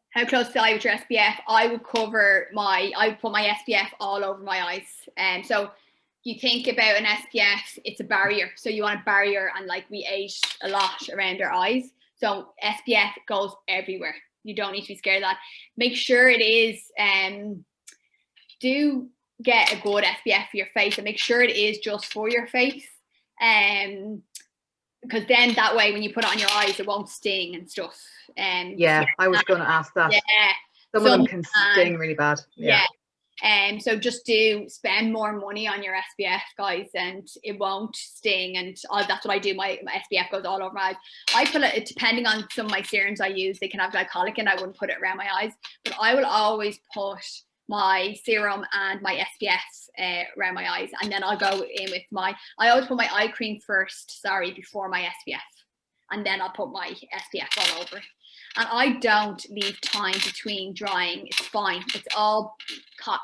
How close to the eye with your SPF? I would put my SPF all over my eyes. So you think about an SPF, it's a barrier. So you want a barrier, and like we age a lot around our eyes. So SPF goes everywhere. You don't need to be scared of that. Make sure it is, do get a good SPF for your face, and make sure it is just for your face. Because then that way when you put it on your eyes, it won't sting and stuff. Yeah, I was going to ask that. Yeah. Some of them can sting really bad. Yeah. So just do spend more money on your SPF, guys, and it won't sting. And that's what I do. My SPF goes all over my eyes. I put it, depending on some of my serums I use, they can have glycolic, and I wouldn't put it around my eyes. But I will always put my serum and my SPF around my eyes, and then I'll go in with I always put my eye cream first, before my SPF, and then I'll put my SPF all over. And I don't leave time between drying. It's fine. It's all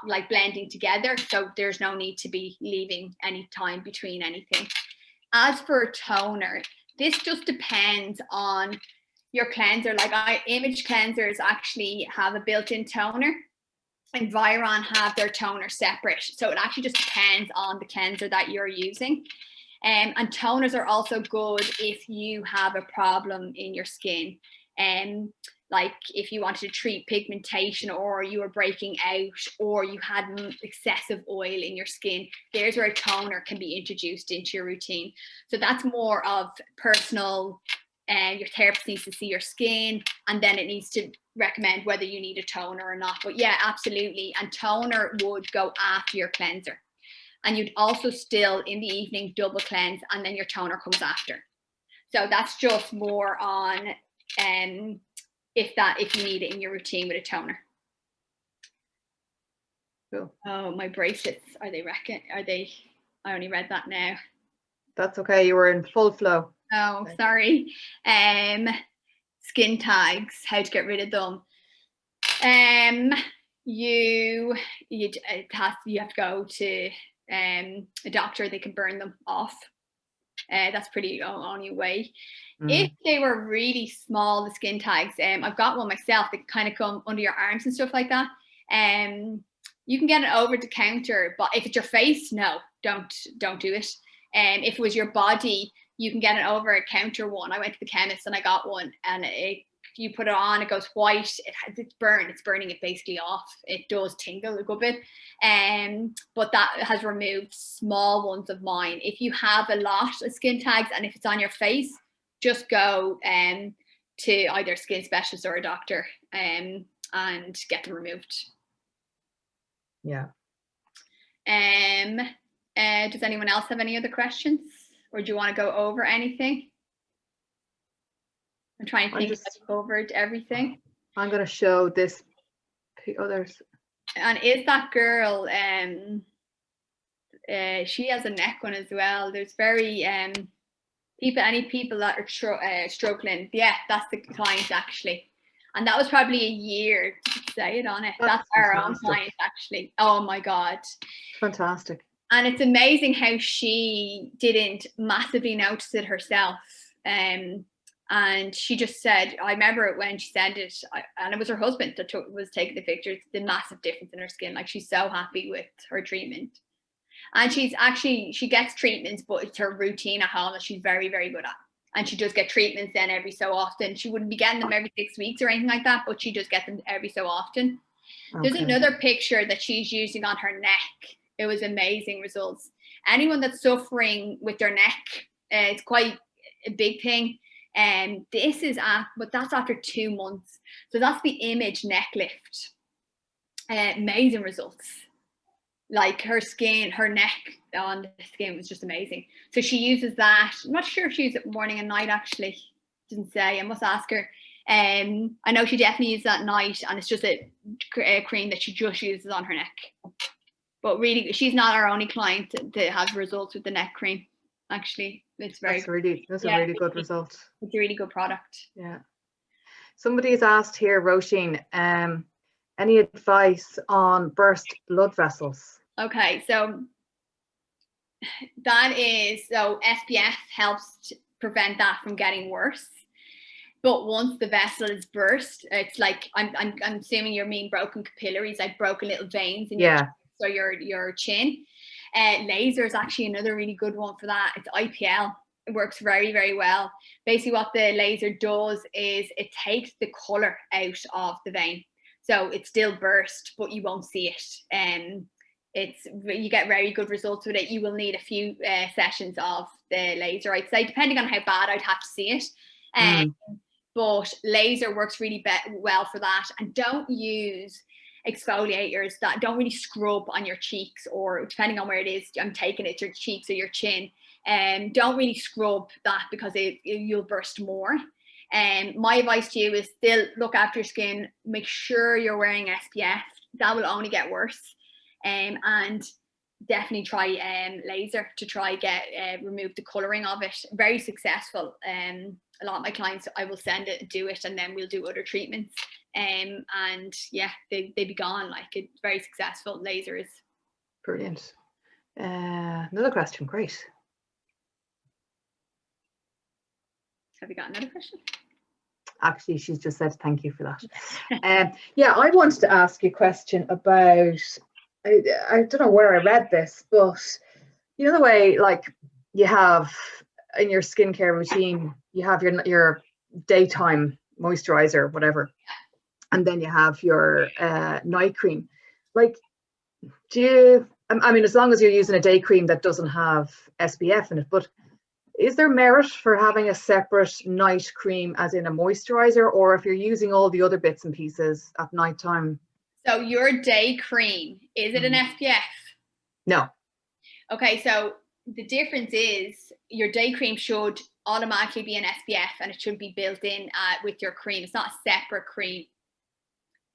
like blending together, so there's no need to be leaving any time between anything. As for toner, this just depends on your cleanser. Like Image cleansers actually have a built-in toner, and Viron have their toner separate. So it actually just depends on the cleanser that you're using. And toners are also good if you have a problem in your skin. Like if you wanted to treat pigmentation, or you were breaking out, or you had excessive oil in your skin, there's where a toner can be introduced into your routine. So that's more of personal, and your therapist needs to see your skin, and then it needs to recommend whether you need a toner or not. But yeah, absolutely. And toner would go after your cleanser. And you'd also still in the evening double cleanse, and then your toner comes after. So that's just more on if you need it in your routine with a toner. Cool. Oh, my bracelets, are they? I only read that now. That's okay, you were in full flow. Oh, sorry. Skin tags, how to get rid of them. You have to go to a doctor. They can burn them off. That's pretty only way. If they were really small, the skin tags, I've got one myself that kind of come under your arms and stuff like that. You can get it over the counter, but if it's your face, no, don't do it. If it was your body, you can get an over a counter one. I went to the chemist and I got one, and you put it on, it goes white. It's burning it basically off. It does tingle a good bit. But that has removed small ones of mine. If you have a lot of skin tags, and if it's on your face, just go to either a skin specialist or a doctor and get them removed. Yeah. Does anyone else have any other questions, or do you want to go over anything? I'm trying to think if I've covered everything. I'm going to show this. Others. And is that girl? She has a neck one as well. There's very any people that are struggling. Yeah, that's the client actually, and that was probably a year to say it on it. That's our own client actually. Oh my god, fantastic. And it's amazing how she didn't massively notice it herself. And she just said, I remember it when she sent it, and it was her husband that was taking the pictures, the massive difference in her skin. Like, she's so happy with her treatment. And she gets treatments, but it's her routine at home that she's very, very good at. And she does get treatments then every so often. She wouldn't be getting them every 6 weeks or anything like that, but she does get them every so often. Okay. There's another picture that she's using on her neck. It was amazing results. Anyone that's suffering with their neck, it's quite a big thing. And this is but that's after 2 months. So that's the Image neck lift. Amazing results. Like, her skin, her neck on the skin was just amazing. So she uses that. I'm not sure if she uses it morning and night, actually. Didn't say. I must ask her. I know she definitely uses that at night, and it's just a cream that she just uses on her neck. But really, she's not our only client that has results with the neck cream. Actually, it's that's a really good result. It's a really good product. Yeah. Somebody has asked here, Roisin, any advice on burst blood vessels? Okay, so SPF helps to prevent that from getting worse. But once the vessel is burst, it's like, I'm assuming you mean broken capillaries, like broken little veins in your chin. Laser is actually another really good one for that. It's IPL. It works very, very well. Basically, what the laser does is it takes the color out of the vein. So it's still burst, but you won't see it. You get very good results with it. You will need a few sessions of the laser, I'd say, depending on how bad I'd have to see it. But laser works really well for that. And don't use exfoliators that don't really scrub on your cheeks, or depending on where it is, I'm taking it, your cheeks or your chin. Don't really scrub that, because you'll burst more. My advice to you is still look after your skin. Make sure you're wearing SPF. That will only get worse. And definitely try laser to try get remove the colouring of it. Very successful. A lot of my clients, I will send it, do it, and then we'll do other treatments. And yeah, they be gone. Like, it's very successful. Laser is brilliant. Another question. Great. Have you got another question? Actually, she's just said thank you for that. Yeah, I wanted to ask you a question about, I don't know where I read this, but you know the way, like, you have in your skincare routine, you have your daytime moisturizer, whatever, and then you have your night cream. Like, do you, I mean, as long as you're using a day cream that doesn't have SPF in it, but is there merit for having a separate night cream as in a moisturizer, or if you're using all the other bits and pieces at night time? So your day cream, is it an SPF? No. Okay, so the difference is your day cream should automatically be an SPF, and it should be built in with your cream. It's not a separate cream.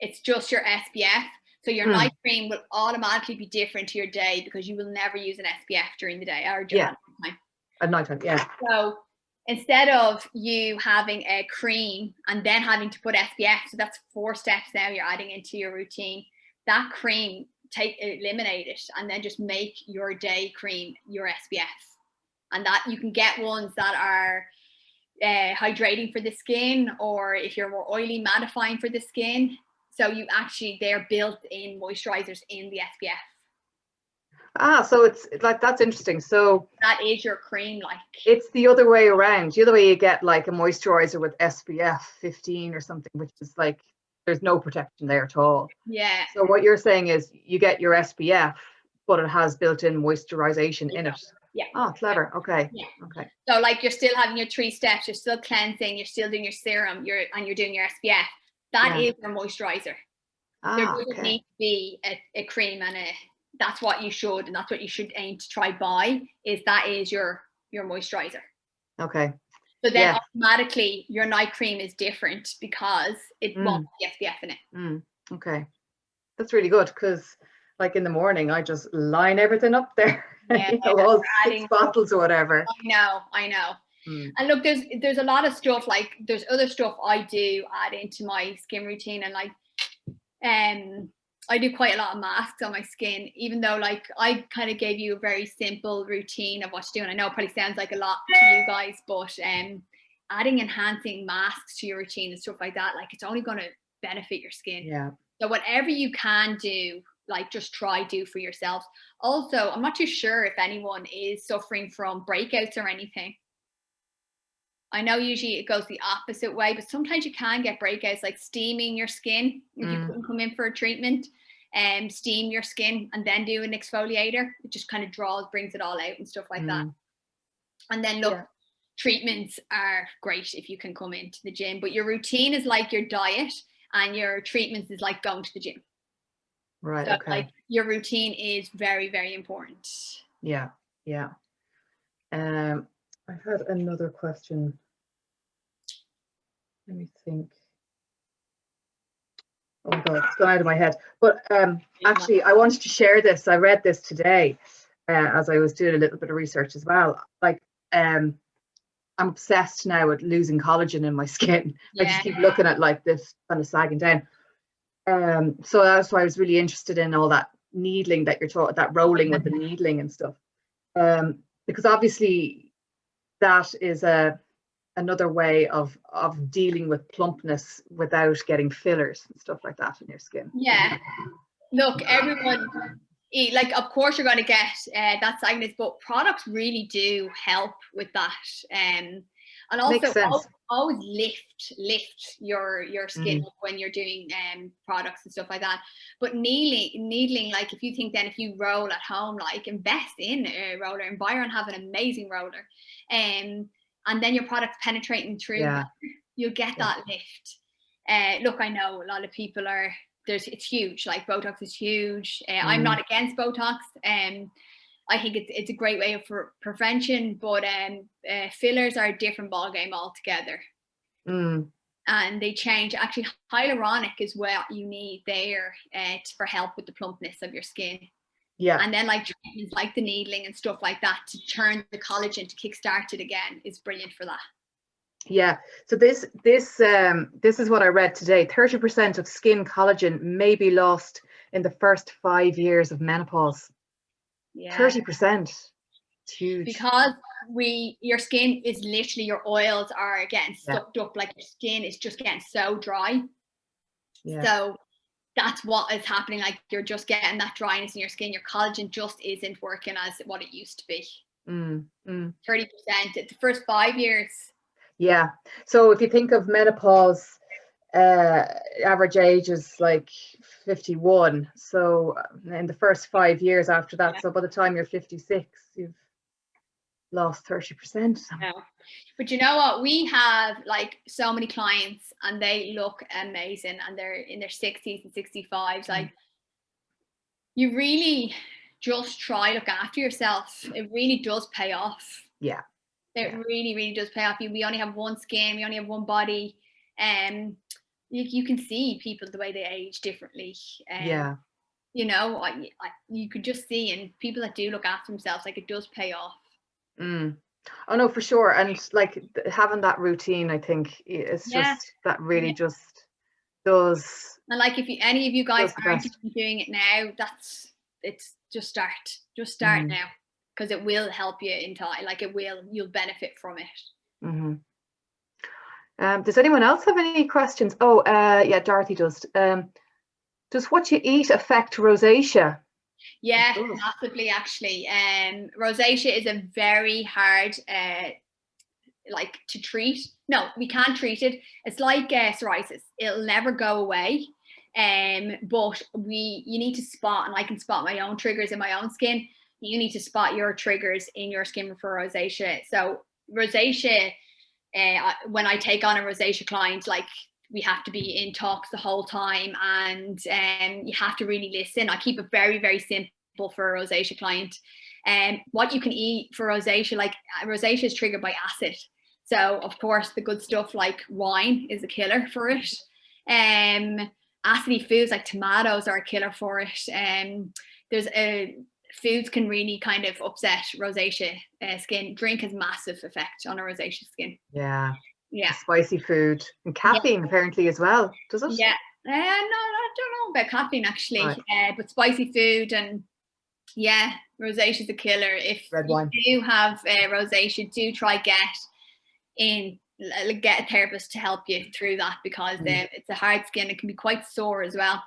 It's just your SPF. So your night cream will automatically be different to your day because you will never use an SPF during the day or during nighttime. At nighttime, yeah. So instead of you having a cream and then having to put SPF, so that's 4 steps now you're adding into your routine. That cream, eliminate it, and then just make your day cream your SPF. And that you can get ones that are hydrating for the skin, or if you're more oily, mattifying for the skin. So they're built-in moisturizers in the SPF. So it's like, that's interesting. So that is your cream. Like, it's the other way around. The other way, you get like a moisturizer with SPF 15 or something, which is like, there's no protection there at all. Yeah. So what you're saying is you get your SPF, but it has built-in moisturization in it. Yeah. Oh, clever. Okay. Yeah. Okay. So like, you're still having your 3 steps, you're still cleansing, you're still doing your serum, you're doing your SPF. That is your moisturizer. There doesn't need to be a cream and that's what you should, and that's what you should aim to try buy, that is your moisturizer. Okay. So then automatically your night cream is different because it won't have SPF in it. Okay. That's really good, because like in the morning I just line everything up there. Yeah, all 6 bottles or whatever. I know. And look, there's a lot of stuff, like there's other stuff I do add into my skin routine, and like I do quite a lot of masks on my skin, even though like I kind of gave you a very simple routine of what to do, and I know it probably sounds like a lot to you guys, but adding enhancing masks to your routine and stuff like that, like, it's only going to benefit your skin. Yeah. So whatever you can do, like, just do for yourself. Also, I'm not too sure if anyone is suffering from breakouts or anything. I know usually it goes the opposite way, but sometimes you can get breakouts, like steaming your skin. If you couldn't come in for a treatment, steam your skin and then do an exfoliator. It just kind of brings it all out and stuff like that. And then look, treatments are great if you can come into the gym, but your routine is like your diet, and your treatments is like going to the gym. Right. So, okay. like, your routine is very, very important. Yeah. Yeah. I had another question. Let me think. Oh my God, it's gone out of my head. But actually, I wanted to share this. I read this today as I was doing a little bit of research as well. Like, I'm obsessed now with losing collagen in my skin. I just keep looking at like this kind of sagging down. So that's why I was really interested in all that needling that you're talking, that rolling with the needling and stuff. Because obviously that is another way of dealing with plumpness without getting fillers and stuff like that in your skin. Yeah. Look, everyone, like, of course you're going to get that sagginess, but products really do help with that. And also always lift your skin up when you're doing products and stuff like that. But needling, like, if you roll at home, like, invest in a roller, and Byron have an amazing roller. And then your product's penetrating through, you'll get that lift. Look, I know a lot of people it's huge, like Botox is huge. I'm not against Botox. I think it's a great way for prevention, but fillers are a different ballgame altogether. And they change. Actually, hyaluronic is what you need there for help with the plumpness of your skin. Yeah. And then like treatments like the needling and stuff like that to turn the collagen to kickstart it again is brilliant for that. Yeah. So this is what I read today. 30% of skin collagen may be lost in the first 5 years of menopause. Yeah. 30%. It's huge. Because your skin is literally, your oils are getting sucked up, like your skin is just getting so dry. Yeah. So that's what is happening. Like you're just getting that dryness in your skin. Your collagen just isn't working as what it used to be. 30% at the first 5 years. Yeah. So if you think of menopause, average age is like 51. So in the first 5 years after that, so by the time you're 56, you've lost 30%. Yeah. But you know what? We have like so many clients and they look amazing and they're in their 60s and 65s. Like you really just try look after yourself. It really does pay off. Yeah. It really, really does pay off. We only have one skin, we only have one body. You can see people the way they age differently. Yeah. You know, you could just see, and people that do look after themselves, like it does pay off. Oh no, for sure. And like having that routine, I think it's just that really just does. And like if any of you guys aren't doing it now, it's just start now, because it will help you in time. Like you'll benefit from it. Does anyone else have any questions? Oh, yeah, Dorothy does. Does what you eat affect rosacea? Yeah, massively actually. Rosacea is a very hard like to treat. No, we can't treat it. It's like psoriasis. It'll never go away. But you need to spot, and I can spot my own triggers in my own skin. You need to spot your triggers in your skin for rosacea. So rosacea, when I take on a rosacea client, like we have to be in talks the whole time, and you have to really listen. I keep it very, very simple for a rosacea client. What you can eat for rosacea, like rosacea is triggered by acid. So of course the good stuff like wine is a killer for it. Acidy foods like tomatoes are a killer for it. There's foods can really kind of upset rosacea skin. Drink has massive effect on a rosacea skin. Yeah. Spicy food and caffeine apparently as well, does it? Yeah. No, I don't know about caffeine actually. Right. But spicy food and rosacea is a killer. If you do have rosacea, do try get a therapist to help you through that, because it's a hard skin. It can be quite sore as well.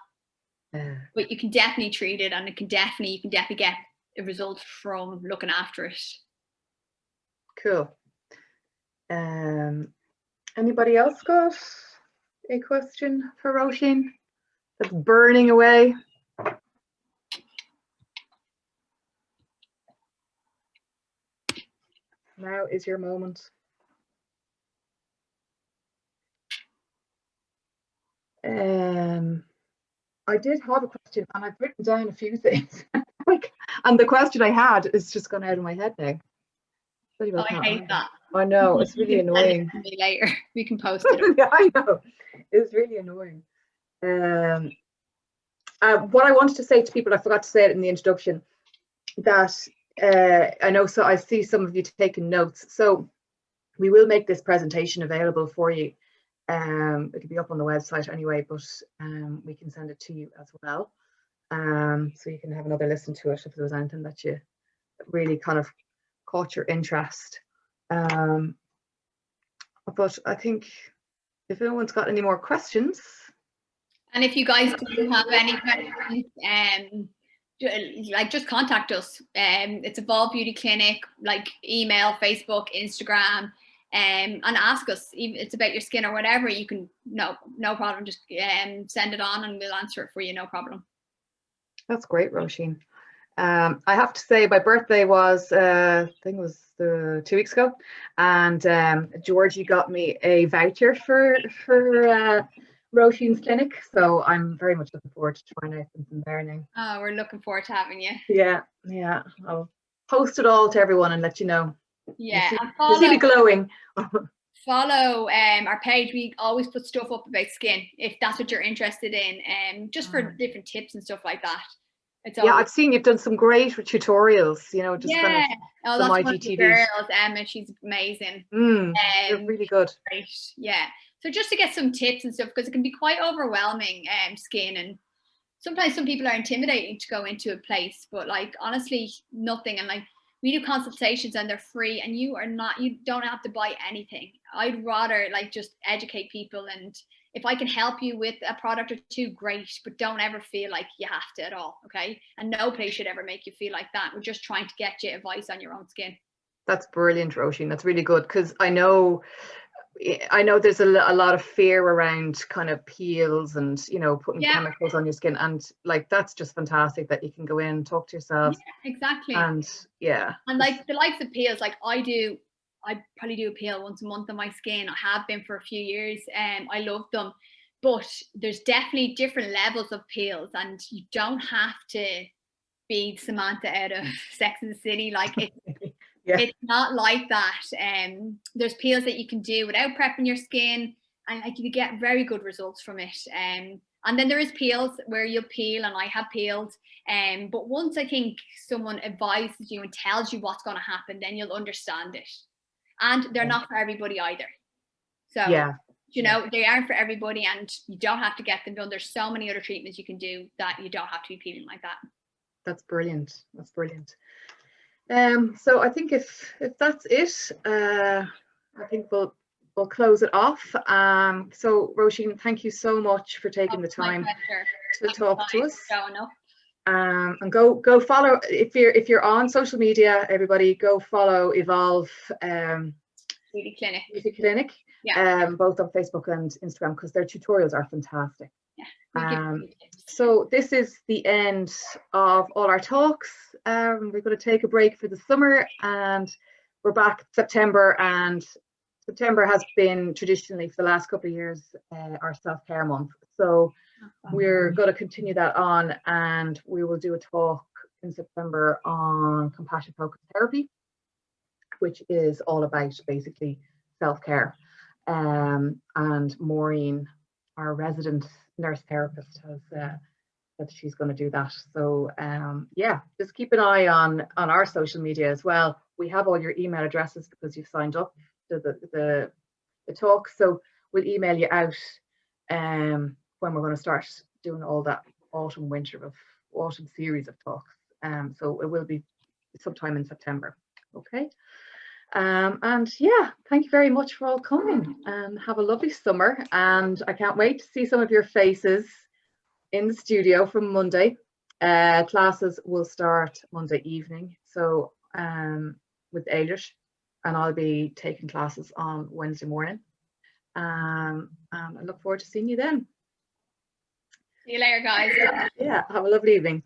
But you can definitely treat it, and you can definitely get a result from looking after it. Cool. Anybody else got a question for Roisin that's burning away? Now is your moment. I did have a question, and I've written down a few things. And the question I had is just gone out of my head now. I hate that. I know, it's really annoying. Send it to me later. We can post it. Yeah, I know. It's really annoying. What I wanted to say to people, I forgot to say it in the introduction, that I know, so I see some of you taking notes. So we will make this presentation available for you. It'll be up on the website anyway, but we can send it to you as well. So you can have another listen to it if there was anything that really kind of caught your interest. But I think if no one's got any more questions. And if you guys do have any questions, like just contact us. It's Evolve Beauty Clinic, like email, Facebook, Instagram, and ask us. Even if it's about your skin or whatever, you can, no problem. Just send it on and we'll answer it for you, no problem. That's great, Roisin. I have to say my birthday was, I think it was 2 weeks ago, and Georgie got me a voucher for Roisin's clinic, so I'm very much looking forward to trying out something there now. Oh, we're looking forward to having you. Yeah, I'll post it all to everyone and let you know. Yeah, you see me glowing. follow our page. We always put stuff up about skin if that's what you're interested in, just for different tips and stuff like that. It's always, yeah, I've seen you've done some great tutorials, you know, just kind of oh, some that's one of the IGTVs. girls, Emma. She's amazing. They're really good. Great. Yeah. So just to get some tips and stuff, because it can be quite overwhelming, skin, and sometimes some people are intimidated to go into a place, but like honestly, nothing. And like we do consultations and they're free, and you don't have to buy anything. I'd rather like just educate people, and if I can help you with a product or two, great, but don't ever feel like you have to at all. Okay. And nobody should ever make you feel like that. We're just trying to get you advice on your own skin. That's brilliant, Roisin. That's really good, because I know there's a lot of fear around kind of peels and, you know, putting chemicals on your skin, and like that's just fantastic that you can go in, talk to yourself. Yeah, exactly. And like the likes of peels, like I probably do a peel once a month on my skin. I have been for a few years, and I love them. But there's definitely different levels of peels, and you don't have to be Samantha out of Sex and the City. Like it's not like that. There's peels that you can do without prepping your skin, and like you get very good results from it. And then there is peels where you'll peel, and I have peeled. But once I think someone advises you and tells you what's going to happen, then you'll understand it. And they're not for everybody either. So you know, they aren't for everybody, and you don't have to get them done. There's so many other treatments you can do that you don't have to be peeling like that. That's brilliant. That's brilliant. So I think if that's it, I think we'll close it off. So Roisin, thank you so much for taking the time to talk to us. And go follow, if you're on social media, everybody go follow Evolve Beauty Clinic. Both on Facebook and Instagram, because their tutorials are fantastic. So this is the end of all our talks. We're going to take a break for the summer, and we're back September. And September has been traditionally for the last couple of years our self-care month. So we're going to continue that on, and we will do a talk in September on compassion focused therapy, which is all about basically self-care. And Maureen, our resident nurse therapist, has that she's going to do that. So just keep an eye on our social media as well. We have all your email addresses because you've signed up to the talk. So we'll email you out when we're going to start doing all that autumn series of talks. So it will be sometime in September. Okay. And thank you very much for all coming, and have a lovely summer. And I can't wait to see some of your faces in the studio from Monday. Classes will start Monday evening, so with Eilish, and I'll be taking classes on Wednesday morning. And I look forward to seeing you then. See you later, guys. Have a lovely evening.